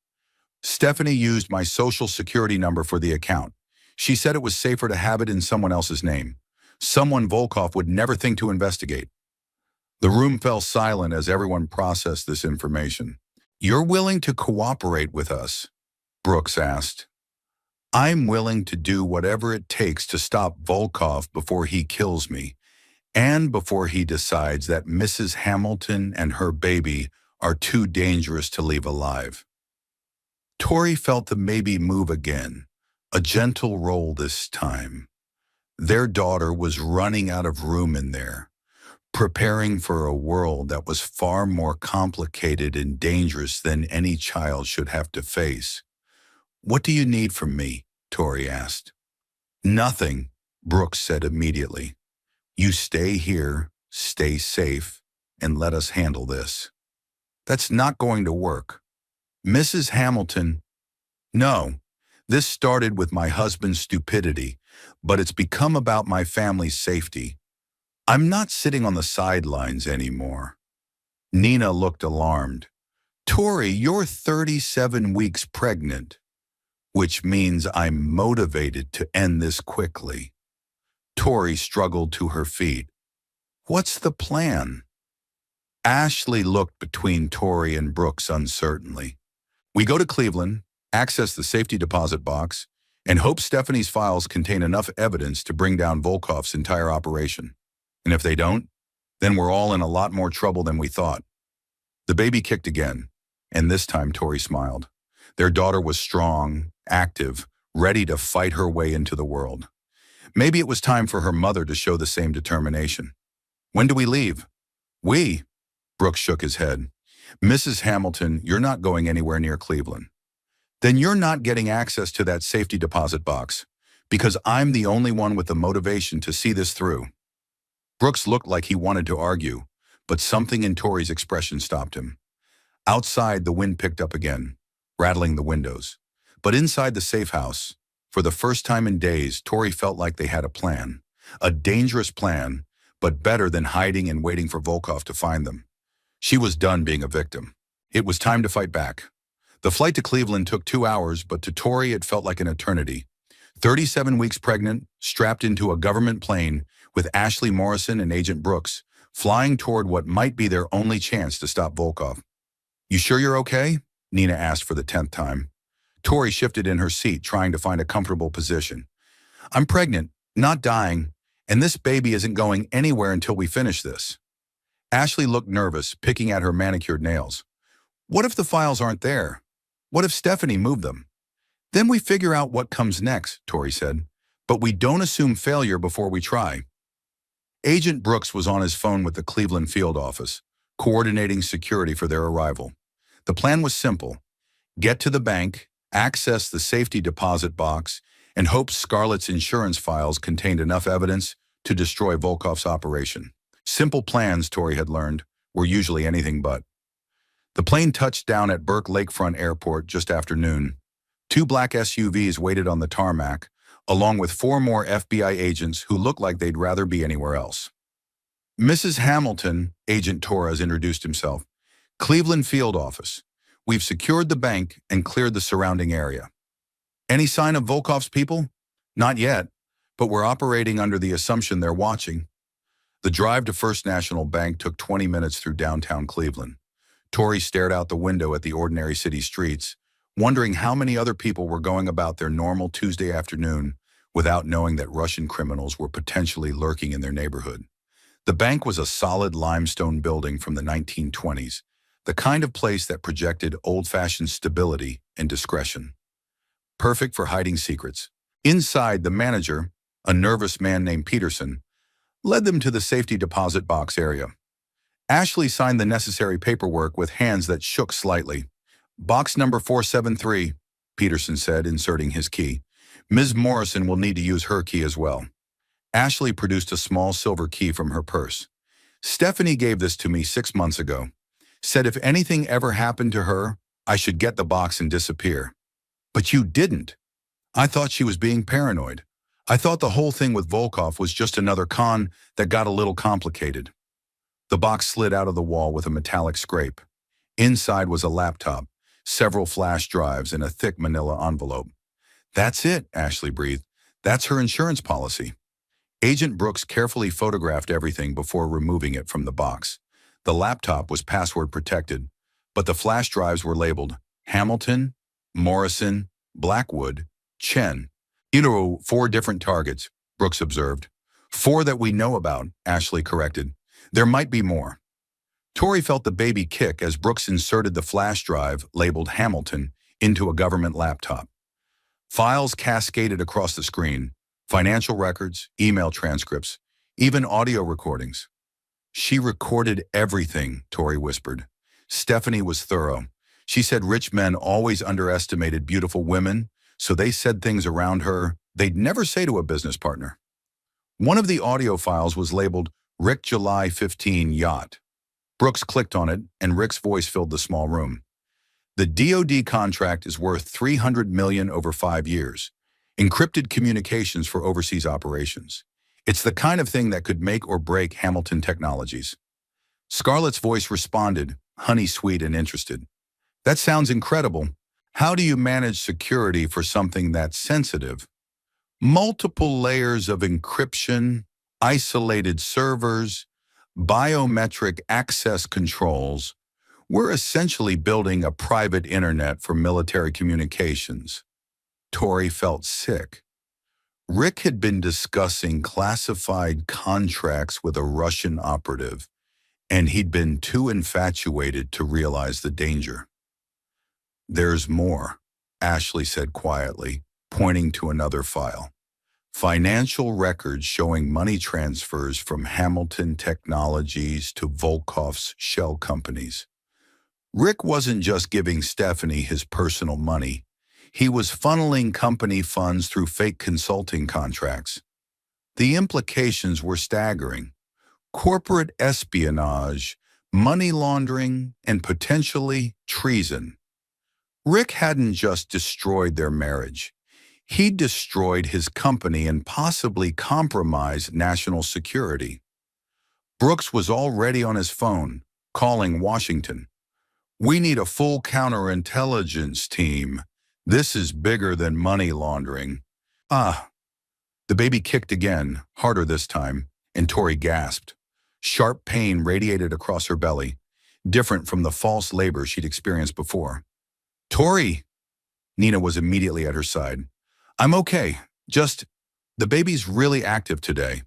Stephanie used my social security number for the account. She said it was safer to have it in someone else's name. Someone Volkov would never think to investigate. The room fell silent as everyone processed this information. You're willing to cooperate with us? Brooks asked. I'm willing to do whatever it takes to stop Volkov before he kills me, and before he decides that Mrs. Hamilton and her baby are too dangerous to leave alive. Tori felt the maybe move again, a gentle roll this time. Their daughter was running out of room in there, preparing for a world that was far more complicated and dangerous than any child should have to face. What do you need from me? Tori asked. Nothing, Brooks said immediately. You stay here, stay safe, and let us handle this. That's not going to work. Mrs. Hamilton, no, this started with my husband's stupidity, but it's become about my family's safety. I'm not sitting on the sidelines anymore. Nina looked alarmed. Tori, you're 37 weeks pregnant, which means I'm motivated to end this quickly. Tori struggled to her feet. What's the plan? Ashley looked between Tori and Brooks uncertainly. We go to Cleveland, access the safety deposit box, and hope Stephanie's files contain enough evidence to bring down Volkov's entire operation. And if they don't, then we're all in a lot more trouble than we thought. The baby kicked again, and this time Tori smiled. Their daughter was strong, active, ready to fight her way into the world. Maybe it was time for her mother to show the same determination. When do we leave? We? Brooks shook his head. Mrs. Hamilton, you're not going anywhere near Cleveland. Then you're not getting access to that safety deposit box, because I'm the only one with the motivation to see this through. Brooks looked like he wanted to argue, but something in Tori's expression stopped him. Outside, the wind picked up again, rattling the windows. But inside the safe house, for the first time in days, Tori felt like they had a plan. A dangerous plan, but better than hiding and waiting for Volkov to find them. She was done being a victim. It was time to fight back. The flight to Cleveland took 2 hours, but to Tori it felt like an eternity. 37 weeks pregnant, strapped into a government plane, with Ashley Morrison and Agent Brooks, flying toward what might be their only chance to stop Volkov. You sure you're okay? Nina asked for the 10th time. Tori shifted in her seat, trying to find a comfortable position. I'm pregnant, not dying, and this baby isn't going anywhere until we finish this. Ashley looked nervous, picking at her manicured nails. What if the files aren't there? What if Stephanie moved them? Then we figure out what comes next, Tori said. But we don't assume failure before we try. Agent Brooks was on his phone with the Cleveland field office, coordinating security for their arrival. The plan was simple. Get to the bank, access the safety deposit box, and hope Scarlett's insurance files contained enough evidence to destroy Volkov's operation. Simple plans, Tori had learned, were usually anything but. The plane touched down at Burke Lakefront Airport just after noon. 2 black SUVs waited on the tarmac, along with 4 more FBI agents who looked like they'd rather be anywhere else. Mrs. Hamilton, Agent Torres introduced himself. Cleveland field office. We've secured the bank and cleared the surrounding area. Any sign of Volkov's people? Not yet, but we're operating under the assumption they're watching. The drive to First National Bank took 20 minutes through downtown Cleveland. Tori stared out the window at the ordinary city streets, wondering how many other people were going about their normal Tuesday afternoon without knowing that Russian criminals were potentially lurking in their neighborhood. The bank was a solid limestone building from the 1920s, the kind of place that projected old-fashioned stability and discretion. Perfect for hiding secrets. Inside, the manager, a nervous man named Peterson, led them to the safety deposit box area. Ashley signed the necessary paperwork with hands that shook slightly. "Box number 473, Peterson said, inserting his key. "Ms. Morrison will need to use her key as well." Ashley produced a small silver key from her purse. "Stephanie gave this to me 6 months ago. Said if anything ever happened to her, I should get the box and disappear." "But you didn't." "I thought she was being paranoid. I thought the whole thing with Volkov was just another con that got a little complicated." The box slid out of the wall with a metallic scrape. Inside was a laptop, several flash drives, and a thick manila envelope. "That's it," Ashley breathed. "That's her insurance policy." Agent Brooks carefully photographed everything before removing it from the box. The laptop was password protected, but the flash drives were labeled Hamilton, Morrison, Blackwood, Chen. "4 different targets," Brooks observed. "4 that we know about," Ashley corrected. "There might be more." Tori felt the baby kick as Brooks inserted the flash drive, labeled Hamilton, into a government laptop. Files cascaded across the screen: financial records, email transcripts, even audio recordings. "She recorded everything," Tori whispered. "Stephanie was thorough. She said rich men always underestimated beautiful women, so they said things around her they'd never say to a business partner." One of the audio files was labeled Rick July 15 Yacht. Brooks clicked on it, and Rick's voice filled the small room. "The DoD contract is worth $300 million over 5 years. Encrypted communications for overseas operations. It's the kind of thing that could make or break Hamilton Technologies." Scarlett's voice responded, honey-sweet and interested. "That sounds incredible. How do you manage security for something that sensitive? Multiple layers of encryption, isolated servers, biometric access controls. We're essentially building a private internet for military communications." Tori felt sick. Rick had been discussing classified contracts with a Russian operative, and he'd been too infatuated to realize the danger. "There's more," Ashley said quietly, pointing to another file. "Financial records showing money transfers from Hamilton Technologies to Volkov's shell companies. Rick wasn't just giving Stephanie his personal money. He was funneling company funds through fake consulting contracts. The implications were staggering: corporate espionage, money laundering, and potentially treason. Rick hadn't just destroyed their marriage. He destroyed his company and possibly compromised national security. Brooks was already on his phone, calling Washington. "We need a full counterintelligence team. This is bigger than money laundering." "Ah." The baby kicked again, harder this time, and Tori gasped. Sharp pain radiated across her belly, different from the false labor she'd experienced before. "Tori!" Nina was immediately at her side. "I'm okay. The baby's really active today."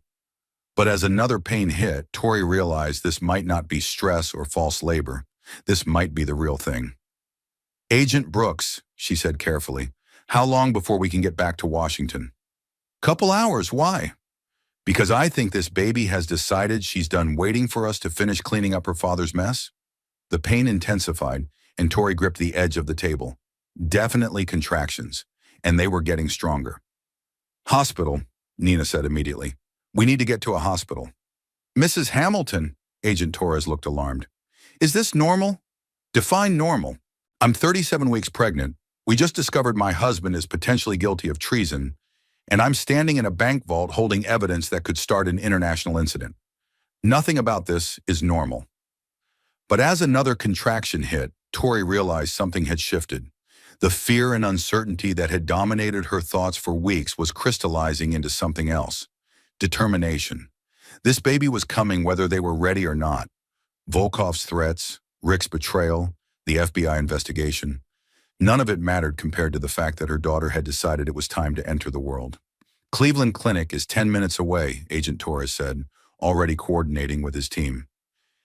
But as another pain hit, Tori realized this might not be stress or false labor. This might be the real thing. "Agent Brooks," she said carefully, "how long before we can get back to Washington?" "Couple hours. Why?" "Because I think this baby has decided she's done waiting for us to finish cleaning up her father's mess." The pain intensified, and Tori gripped the edge of the table. Definitely contractions, and they were getting stronger. "Hospital," Nina said immediately. "We need to get to a hospital." "Mrs. Hamilton," Agent Torres looked alarmed. "Is this normal?" "Define normal." "I'm 37 weeks pregnant. We just discovered my husband is potentially guilty of treason, and I'm standing in a bank vault holding evidence that could start an international incident. Nothing about this is normal." But as another contraction hit, Tori realized something had shifted. The fear and uncertainty that had dominated her thoughts for weeks was crystallizing into something else: determination. This baby was coming whether they were ready or not. Volkov's threats, Rick's betrayal, the FBI investigation. None of it mattered compared to the fact that her daughter had decided it was time to enter the world. "Cleveland Clinic is 10 minutes away," Agent Torres said, already coordinating with his team.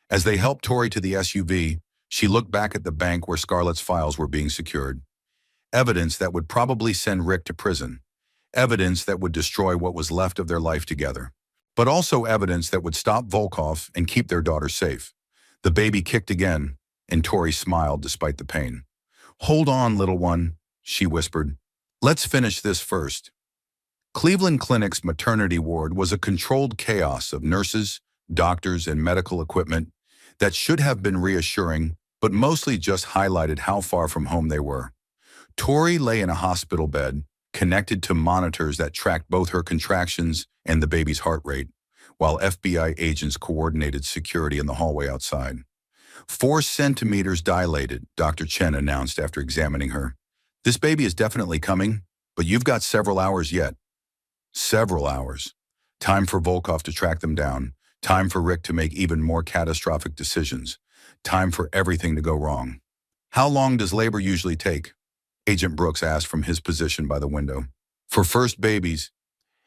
As they helped Tori to the SUV, she looked back at the bank where Scarlett's files were being secured. Evidence that would probably send Rick to prison. Evidence that would destroy what was left of their life together. but also evidence that would stop Volkov and keep their daughter safe. The baby kicked again, and Tori smiled despite the pain. "Hold on, little one," she whispered. "Let's finish this first." Cleveland Clinic's maternity ward was a controlled chaos of nurses, doctors, and medical equipment that should have been reassuring, but mostly just highlighted how far from home they were. Tori lay in a hospital bed, connected to monitors that tracked both her contractions and the baby's heart rate, while FBI agents coordinated security in the hallway outside. 4 centimeters dilated, Dr. Chen announced after examining her. "This baby is definitely coming, but you've got several hours yet." Several hours. Time for Volkov to track them down. Time for Rick to make even more catastrophic decisions. Time for everything to go wrong. "How long does labor usually take?" Agent Brooks asked from his position by the window. "For first babies,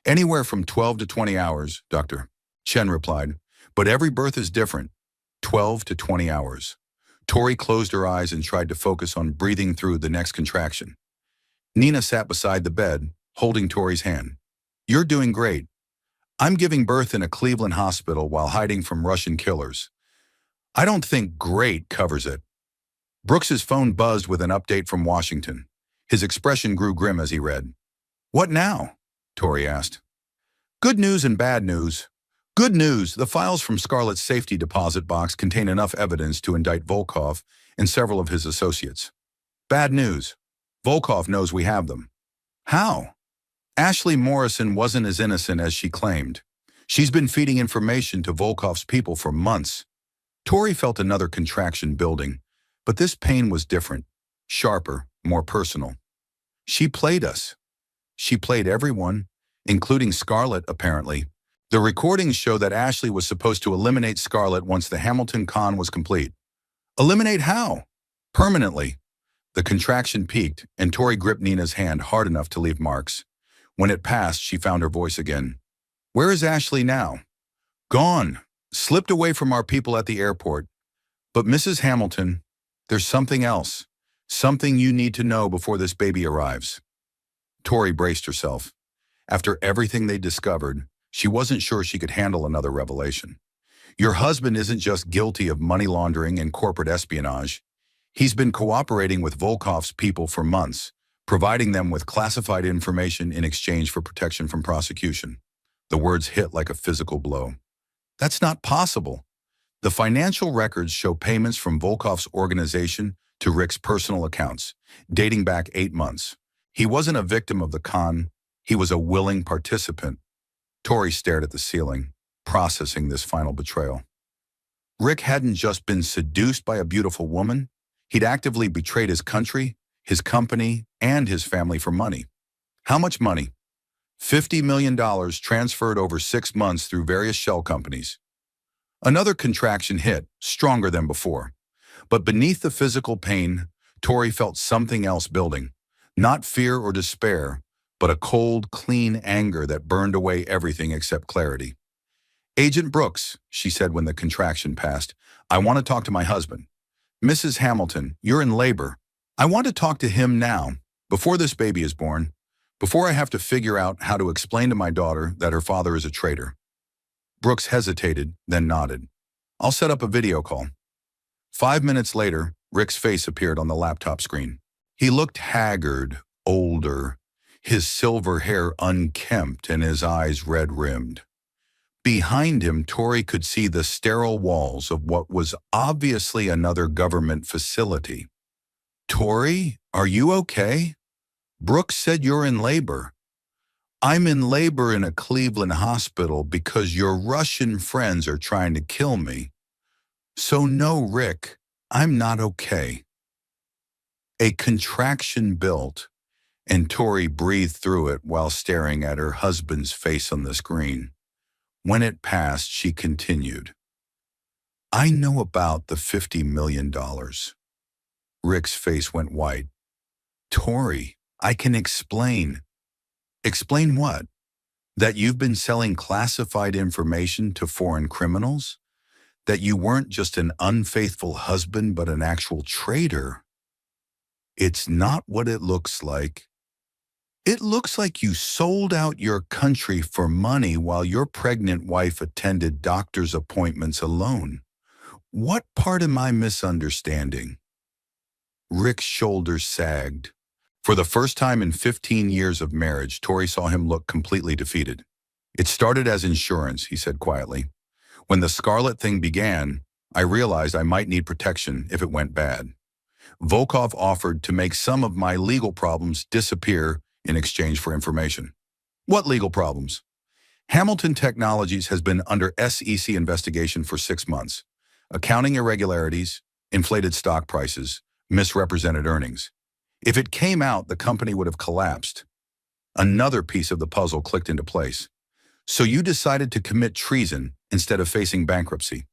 anywhere from 12 to 20 hours, Dr. Chen replied. "But every birth is different. 12 to 20 hours. Tori closed her eyes and tried to focus on breathing through the next contraction. Nina sat beside the bed, holding Tori's hand. "You're doing great. I'm giving birth in a Cleveland hospital while hiding from Russian killers. I don't think great covers it." Brooks's phone buzzed with an update from Washington. His expression grew grim as he read. "What now?" Tori asked. "Good news and bad news. Good news, the files from Scarlett's safety deposit box contain enough evidence to indict Volkov and several of his associates. Bad news, Volkov knows we have them." "How?" "Ashley Morrison wasn't as innocent as she claimed. She's been feeding information to Volkov's people for months." Tori felt another contraction building, but this pain was different, sharper, more personal. "She played us. She played everyone, including Scarlett, apparently. The recordings show that Ashley was supposed to eliminate Scarlett once the Hamilton con was complete." "Eliminate how?" "Permanently." The contraction peaked, and Tori gripped Nina's hand hard enough to leave marks. When it passed, she found her voice again. "Where is Ashley now?" "Gone. Slipped away from our people at the airport. But Mrs. Hamilton, there's something else. Something you need to know before this baby arrives." Tori braced herself. After everything they discovered, she wasn't sure she could handle another revelation. "Your husband isn't just guilty of money laundering and corporate espionage. He's been cooperating with Volkov's people for months, providing them with classified information in exchange for protection from prosecution." The words hit like a physical blow. "That's not possible." The financial records show payments from Volkov's organization to Rick's personal accounts, dating back 8 months. He wasn't a victim of the con, he was a willing participant. Tori stared at the ceiling, processing this final betrayal. Rick hadn't just been seduced by a beautiful woman, he'd actively betrayed his country, his company, and his family for money. How much money? $50 million transferred over 6 months through various shell companies. Another contraction hit, stronger than before. But beneath the physical pain, Tori felt something else building. Not fear or despair, but a cold, clean anger that burned away everything except clarity. "Agent Brooks," she said when the contraction passed, "I want to talk to my husband." "Mrs. Hamilton, you're in labor. I want to talk to him now, before this baby is born, before I have to figure out how to explain to my daughter that her father is a traitor." Brooks hesitated, then nodded. "I'll set up a video call." 5 minutes later, Rick's face appeared on the laptop screen. He looked haggard, older, his silver hair unkempt and his eyes red-rimmed. Behind him, Tori could see the sterile walls of what was obviously another government facility. "Tori, are you okay? Brooks said you're in labor." "I'm in labor in a Cleveland hospital because your Russian friends are trying to kill me. So no, Rick, I'm not okay." A contraction built, and Tori breathed through it while staring at her husband's face on the screen. When it passed, she continued. "I know about the $50 million. Rick's face went white. "Tori, I can explain." "Explain what?" "That you've been selling classified information to foreign criminals? That you weren't just an unfaithful husband but an actual traitor?" "It's not what it looks like." It looks like you sold out your country for money while your pregnant wife attended doctor's appointments alone. What part am I misunderstanding? Rick's shoulders sagged. For the first time in 15 years of marriage, Tori saw him look completely defeated. It started as insurance, he said quietly. When the Scarlet thing began, I realized I might need protection if it went bad. Volkov offered to make some of my legal problems disappear in exchange for information. What legal problems? Hamilton Technologies has been under SEC investigation for 6 months. Accounting irregularities, inflated stock prices, misrepresented earnings. If it came out, the company would have collapsed. Another piece of the puzzle clicked into place. So you decided to commit treason instead of facing bankruptcy.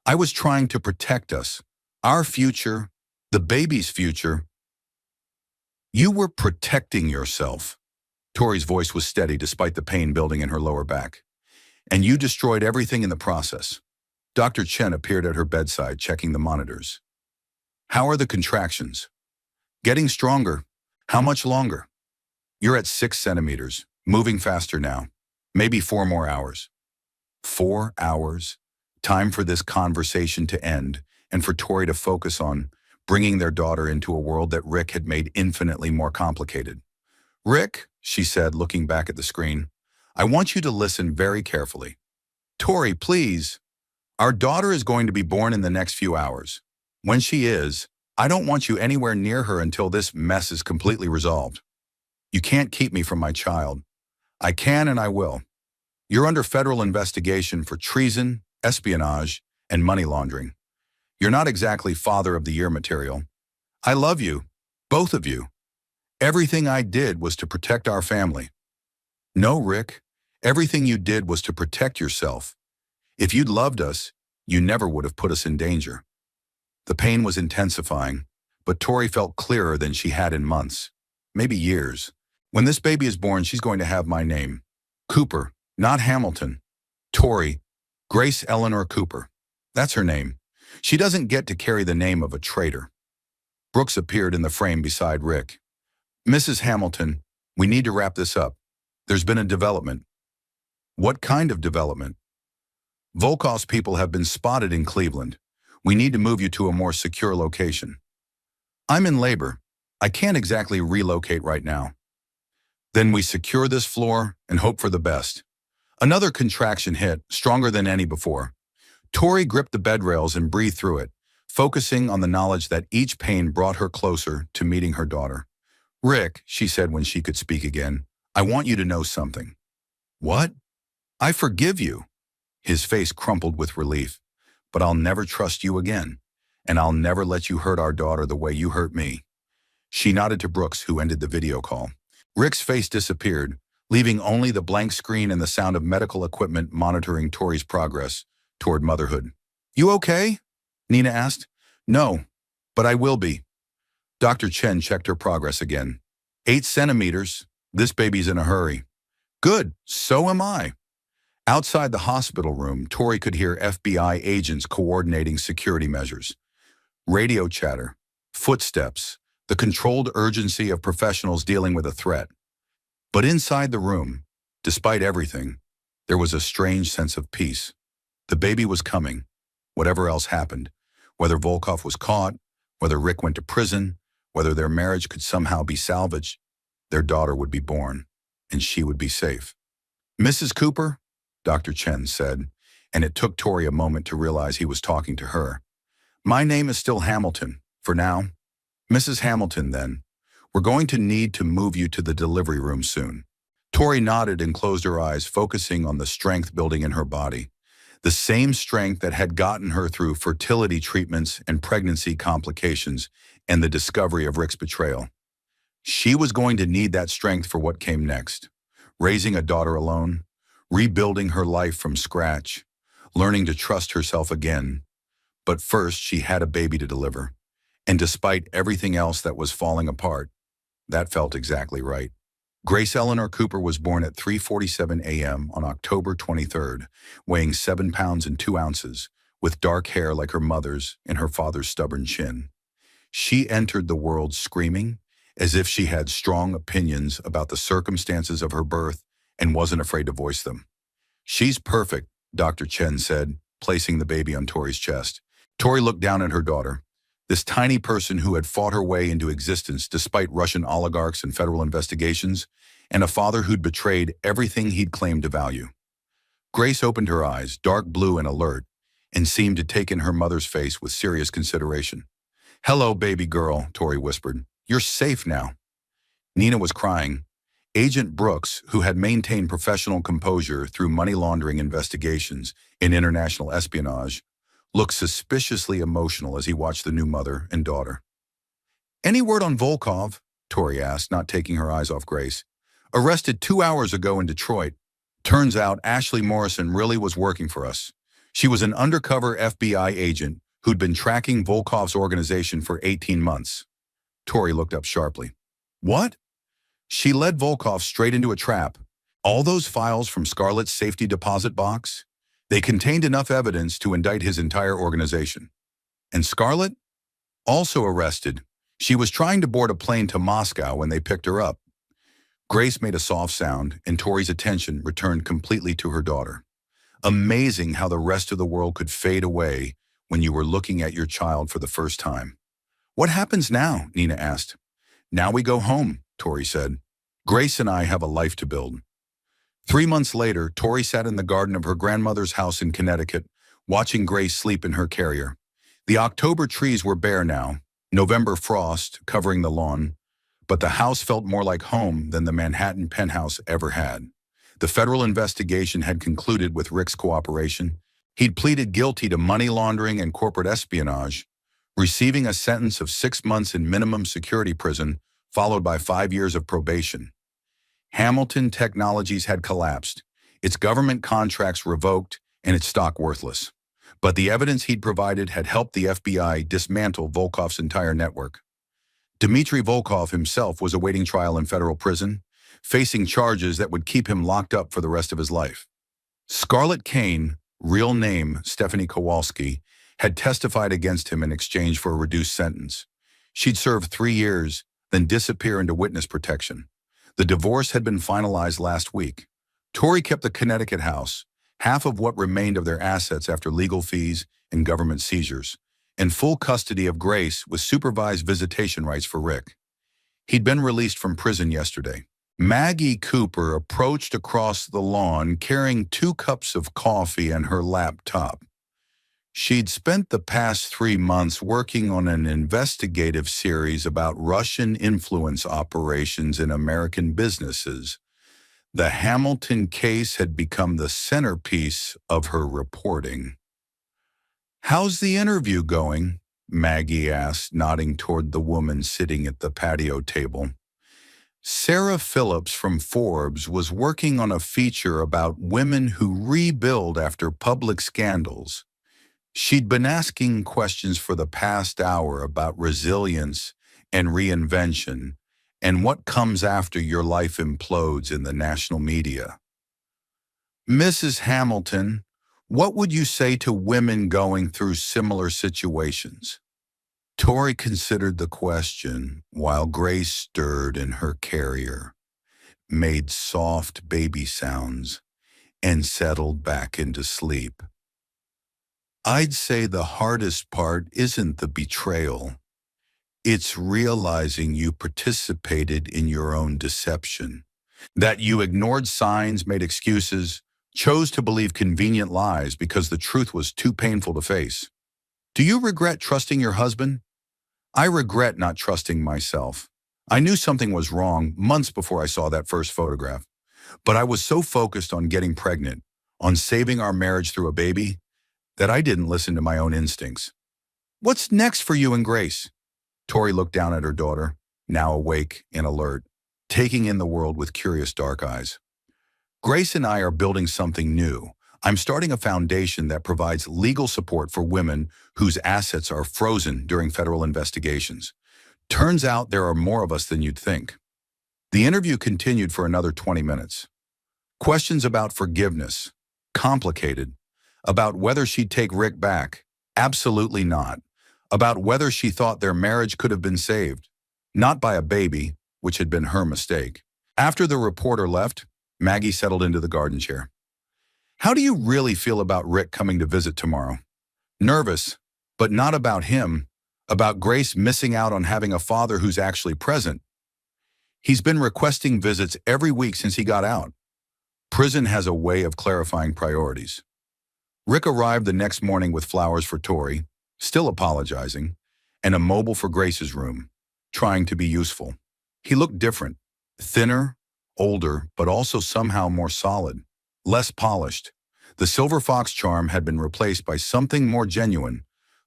I was trying to protect us, our future, the baby's future. You were protecting yourself. Tori's voice was steady despite the pain building in her lower back. And you destroyed everything in the process. Dr. Chen appeared at her bedside, checking the monitors. How are the contractions? Getting stronger. How much longer? You're at 6 centimeters, moving faster now. Maybe 4 more hours. 4 hours? Time for this conversation to end and for Tori to focus on bringing their daughter into a world that Rick had made infinitely more complicated. Rick, she said, looking back at the screen, I want you to listen very carefully. Tori, please. Our daughter is going to be born in the next few hours. When she is, I don't want you anywhere near her until this mess is completely resolved. You can't keep me from my child. I can and I will. You're under federal investigation for treason, espionage, and money laundering. You're not exactly father of the year material. I love you, both of you. Everything I did was to protect our family. No, Rick, everything you did was to protect yourself. If you'd loved us, you never would have put us in danger. The pain was intensifying, but Tori felt clearer than she had in months, maybe years. When this baby is born, she's going to have my name. Cooper, not Hamilton. Tori, Grace Eleanor Cooper. That's her name. She doesn't get to carry the name of a traitor. Brooks appeared in the frame beside Rick. Mrs. Hamilton, we need to wrap this up. There's been a development. What kind of development? Volkov's people have been spotted in Cleveland. We need to move you to a more secure location. I'm in labor. I can't exactly relocate right now. Then we secure this floor and hope for the best. Another contraction hit, stronger than any before. Tori gripped the bed rails and breathed through it, focusing on the knowledge that each pain brought her closer to meeting her daughter. Rick, she said when she could speak again, I want you to know something. What? I forgive you. His face crumpled with relief. But I'll never trust you again, and I'll never let you hurt our daughter the way you hurt me. She nodded to Brooks, who ended the video call. Rick's face disappeared, leaving only the blank screen and the sound of medical equipment monitoring Tori's progress toward motherhood. You okay? Nina asked. No, but I will be. Dr. Chen checked her progress again. 8 centimeters. This baby's in a hurry. Good, so am I. Outside the hospital room, Tori could hear FBI agents coordinating security measures. Radio chatter, footsteps, the controlled urgency of professionals dealing with a threat. But inside the room, despite everything, there was a strange sense of peace. The baby was coming, whatever else happened, whether Volkov was caught, whether Rick went to prison, whether their marriage could somehow be salvaged, their daughter would be born, and she would be safe. Mrs. Cooper? Dr. Chen said, and it took Tori a moment to realize he was talking to her. My name is still Hamilton, for now. Mrs. Hamilton, then. We're going to need to move you to the delivery room soon. Tori nodded and closed her eyes, focusing on the strength building in her body. The same strength that had gotten her through fertility treatments and pregnancy complications and the discovery of Rick's betrayal. She was going to need that strength for what came next. Raising a daughter alone, rebuilding her life from scratch, learning to trust herself again. But first, she had a baby to deliver. And despite everything else that was falling apart, that felt exactly right. Grace Eleanor Cooper was born at 3:47 a.m. on October 23rd, weighing 7 pounds and 2 ounces, with dark hair like her mother's and her father's stubborn chin. She entered the world screaming, as if she had strong opinions about the circumstances of her birth and wasn't afraid to voice them. "She's perfect," Dr. Chen said, placing the baby on Tori's chest. Tori looked down at her daughter, this tiny person who had fought her way into existence despite Russian oligarchs and federal investigations, and a father who'd betrayed everything he'd claimed to value. Grace opened her eyes, dark blue and alert, and seemed to take in her mother's face with serious consideration. "Hello, baby girl," Tori whispered. "You're safe now." Nina was crying. Agent Brooks, who had maintained professional composure through money laundering investigations and international espionage, looked suspiciously emotional as he watched the new mother and daughter. "Any word on Volkov?" Tori asked, not taking her eyes off Grace. "Arrested 2 hours ago in Detroit. Turns out Ashley Morrison really was working for us. She was an undercover FBI agent who'd been tracking Volkov's organization for 18 months. Tori looked up sharply. "What?" "She led Volkov straight into a trap. All those files from Scarlett's safety deposit box? They contained enough evidence to indict his entire organization. And Scarlett? Also arrested. She was trying to board a plane to Moscow when they picked her up." Grace made a soft sound, and Tori's attention returned completely to her daughter. Amazing how the rest of the world could fade away when you were looking at your child for the first time. "What happens now?" Nina asked. "Now we go home," Tori said. "Grace and I have a life to build." 3 months later, Tori sat in the garden of her grandmother's house in Connecticut, watching Grace sleep in her carrier. The October trees were bare now, November frost covering the lawn, but the house felt more like home than the Manhattan penthouse ever had. The federal investigation had concluded with Rick's cooperation. He'd pleaded guilty to money laundering and corporate espionage, receiving a sentence of 6 months in minimum security prison, followed by 5 years of probation. Hamilton Technologies had collapsed, its government contracts revoked, and its stock worthless. But the evidence he'd provided had helped the FBI dismantle Volkov's entire network. Dmitry Volkov himself was awaiting trial in federal prison, facing charges that would keep him locked up for the rest of his life. Scarlett Kane, real name Stephanie Kowalski, had testified against him in exchange for a reduced sentence. She'd serve 3 years, then disappear into witness protection. The divorce had been finalized last week. Tori kept the Connecticut house, half of what remained of their assets after legal fees and government seizures, and full custody of Grace with supervised visitation rights for Rick. He'd been released from prison yesterday. Maggie Cooper approached across the lawn carrying 2 cups of coffee and her laptop. She'd spent the past 3 months working on an investigative series about Russian influence operations in American businesses. The Hamilton case had become the centerpiece of her reporting. "How's the interview going?" Maggie asked, nodding toward the woman sitting at the patio table. "Sarah Phillips from Forbes was working on a feature about women who rebuild after public scandals. She'd been asking questions for the past hour about resilience and reinvention and what comes after your life implodes in the national media." "Mrs. Hamilton, what would you say to women going through similar situations?" Tori considered the question while Grace stirred in her carrier, made soft baby sounds, and settled back into sleep. "I'd say the hardest part isn't the betrayal. It's realizing you participated in your own deception, that you ignored signs, made excuses, chose to believe convenient lies because the truth was too painful to face. Do you regret trusting your husband?" "I regret not trusting myself. I knew something was wrong months before I saw that first photograph, but I was so focused on getting pregnant, on saving our marriage through a baby, that I didn't listen to my own instincts." "What's next for you and Grace?" Tori looked down at her daughter, now awake and alert, taking in the world with curious dark eyes. "Grace and I are building something new. I'm starting a foundation that provides legal support for women whose assets are frozen during federal investigations. Turns out there are more of us than you'd think." The interview continued for another 20 minutes. Questions about forgiveness, complicated. About whether she'd take Rick back, absolutely not. About whether she thought their marriage could have been saved, not by a baby, which had been her mistake. After the reporter left, Maggie settled into the garden chair. How do you really feel about Rick coming to visit tomorrow? Nervous, but not about him, about Grace missing out on having a father who's actually present. He's been requesting visits every week since he got out. Prison has a way of clarifying priorities. Rick arrived the next morning with flowers for Tori, still apologizing, and a mobile for Grace's room, trying to be useful. He looked different, thinner, older, but also somehow more solid, less polished. The silver fox charm had been replaced by something more genuine,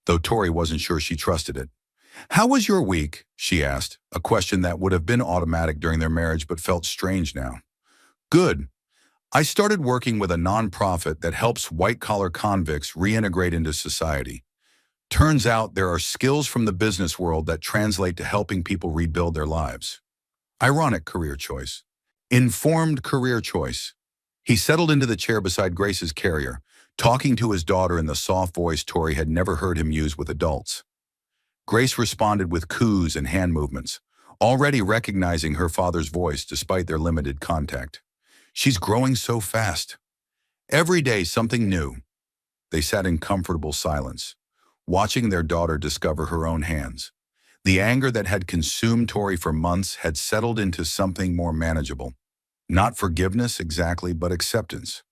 though Tori wasn't sure she trusted it. How was your week? She asked, a question that would have been automatic during their marriage but felt strange now. Good. I started working with a nonprofit that helps white-collar convicts reintegrate into society. Turns out there are skills from the business world that translate to helping people rebuild their lives. Ironic career choice. Informed career choice. He settled into the chair beside Grace's carrier, talking to his daughter in the soft voice Tori had never heard him use with adults. Grace responded with coos and hand movements, already recognizing her father's voice despite their limited contact. She's growing so fast. Every day something new. They sat in comfortable silence, watching their daughter discover her own hands. The anger that had consumed Tori for months had settled into something more manageable. Not forgiveness exactly, but acceptance.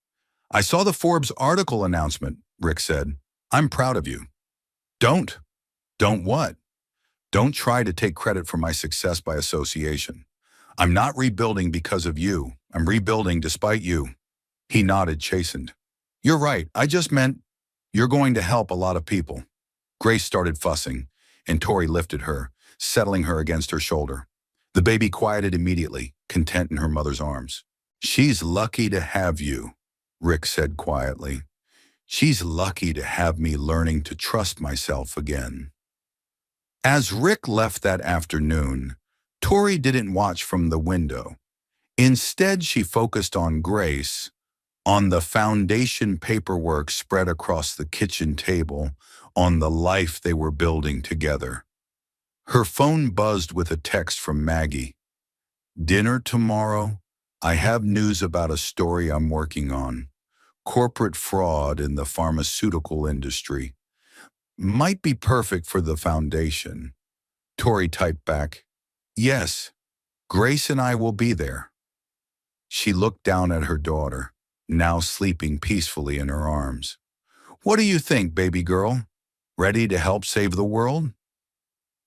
I saw the Forbes article announcement, Rick said. I'm proud of you. Don't. Don't what? Don't try to take credit for my success by association. I'm not rebuilding because of you. I'm rebuilding despite you. He nodded, chastened. You're right. I just meant you're going to help a lot of people. Grace started fussing, and Tori lifted her, settling her against her shoulder. The baby quieted immediately, content in her mother's arms. She's lucky to have you, Rick said quietly. She's lucky to have me learning to trust myself again. As Rick left that afternoon, Tori didn't watch from the window. Instead, she focused on Grace, on the foundation paperwork spread across the kitchen table, on the life they were building together. Her phone buzzed with a text from Maggie. Dinner tomorrow? I have news about a story I'm working on. Corporate fraud in the pharmaceutical industry. Might be perfect for the foundation. Tori typed back, Yes, Grace and I will be there. She looked down at her daughter, now sleeping peacefully in her arms. What do you think, baby girl? Ready to help save the world?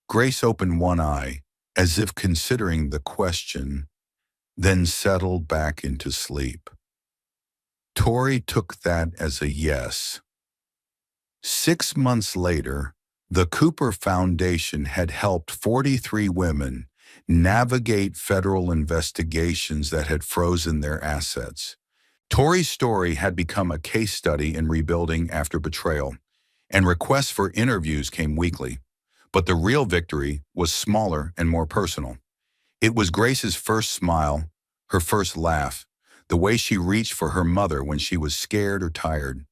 Grace opened one eye, as if considering the question, then settled back into sleep. Tori took that as a yes. 6 months later, the Cooper Foundation had helped 43 women navigate federal investigations that had frozen their assets. Tori's story had become a case study in rebuilding after betrayal, and requests for interviews came weekly. But the real victory was smaller and more personal. It was Grace's first smile, her first laugh, the way she reached for her mother when she was scared or tired.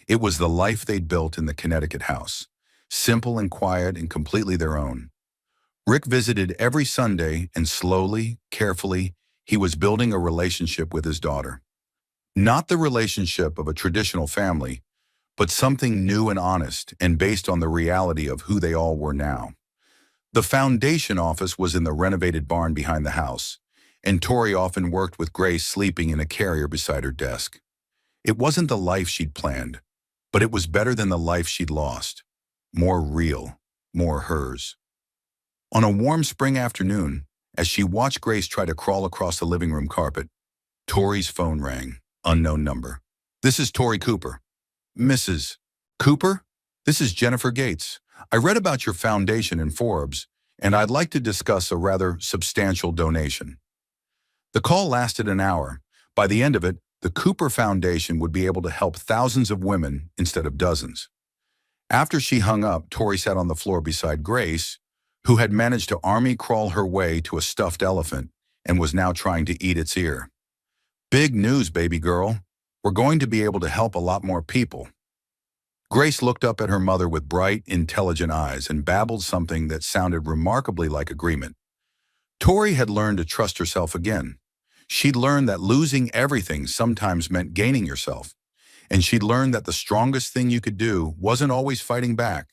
It was the life they'd built in the Connecticut house, simple and quiet and completely their own. Rick visited every Sunday, and slowly, carefully, he was building a relationship with his daughter. Not the relationship of a traditional family, but something new and honest and based on the reality of who they all were now. The foundation office was in the renovated barn behind the house, and Tori often worked with Grace sleeping in a carrier beside her desk. It wasn't the life she'd planned, but it was better than the life she'd lost. More real, more hers. On a warm spring afternoon, as she watched Grace try to crawl across the living room carpet, Tori's phone rang, unknown number. This is Tori Cooper. Mrs. Cooper? This is Jennifer Gates. I read about your foundation in Forbes, and I'd like to discuss a rather substantial donation. The call lasted an hour. By the end of it, the Cooper Foundation would be able to help thousands of women instead of dozens. After she hung up, Tori sat on the floor beside Grace, who had managed to army crawl her way to a stuffed elephant and was now trying to eat its ear. Big news, baby girl. We're going to be able to help a lot more people. Grace looked up at her mother with bright, intelligent eyes and babbled something that sounded remarkably like agreement. Tori had learned to trust herself again. She'd learned that losing everything sometimes meant gaining yourself. And she'd learned that the strongest thing you could do wasn't always fighting back.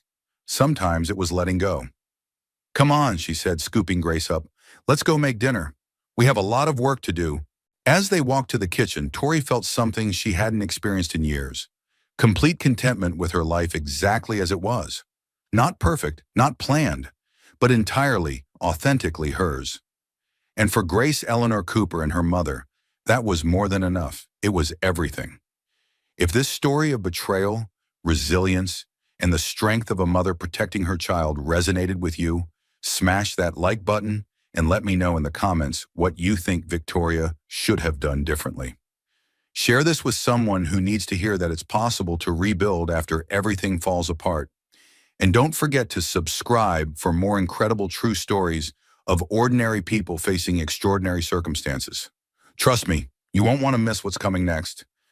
Sometimes it was letting go. "Come on," she said, scooping Grace up. "Let's go make dinner. We have a lot of work to do." As they walked to the kitchen, Tori felt something she hadn't experienced in years. Complete contentment with her life exactly as it was. Not perfect, not planned, but entirely, authentically hers. And for Grace Eleanor Cooper and her mother, that was more than enough. It was everything. If this story of betrayal, resilience, and the strength of a mother protecting her child resonated with you, smash that like button and let me know in the comments what you think Victoria should have done differently. Share this with someone who needs to hear that it's possible to rebuild after everything falls apart. And don't forget to subscribe for more incredible true stories of ordinary people facing extraordinary circumstances. Trust me, you won't want to miss what's coming next.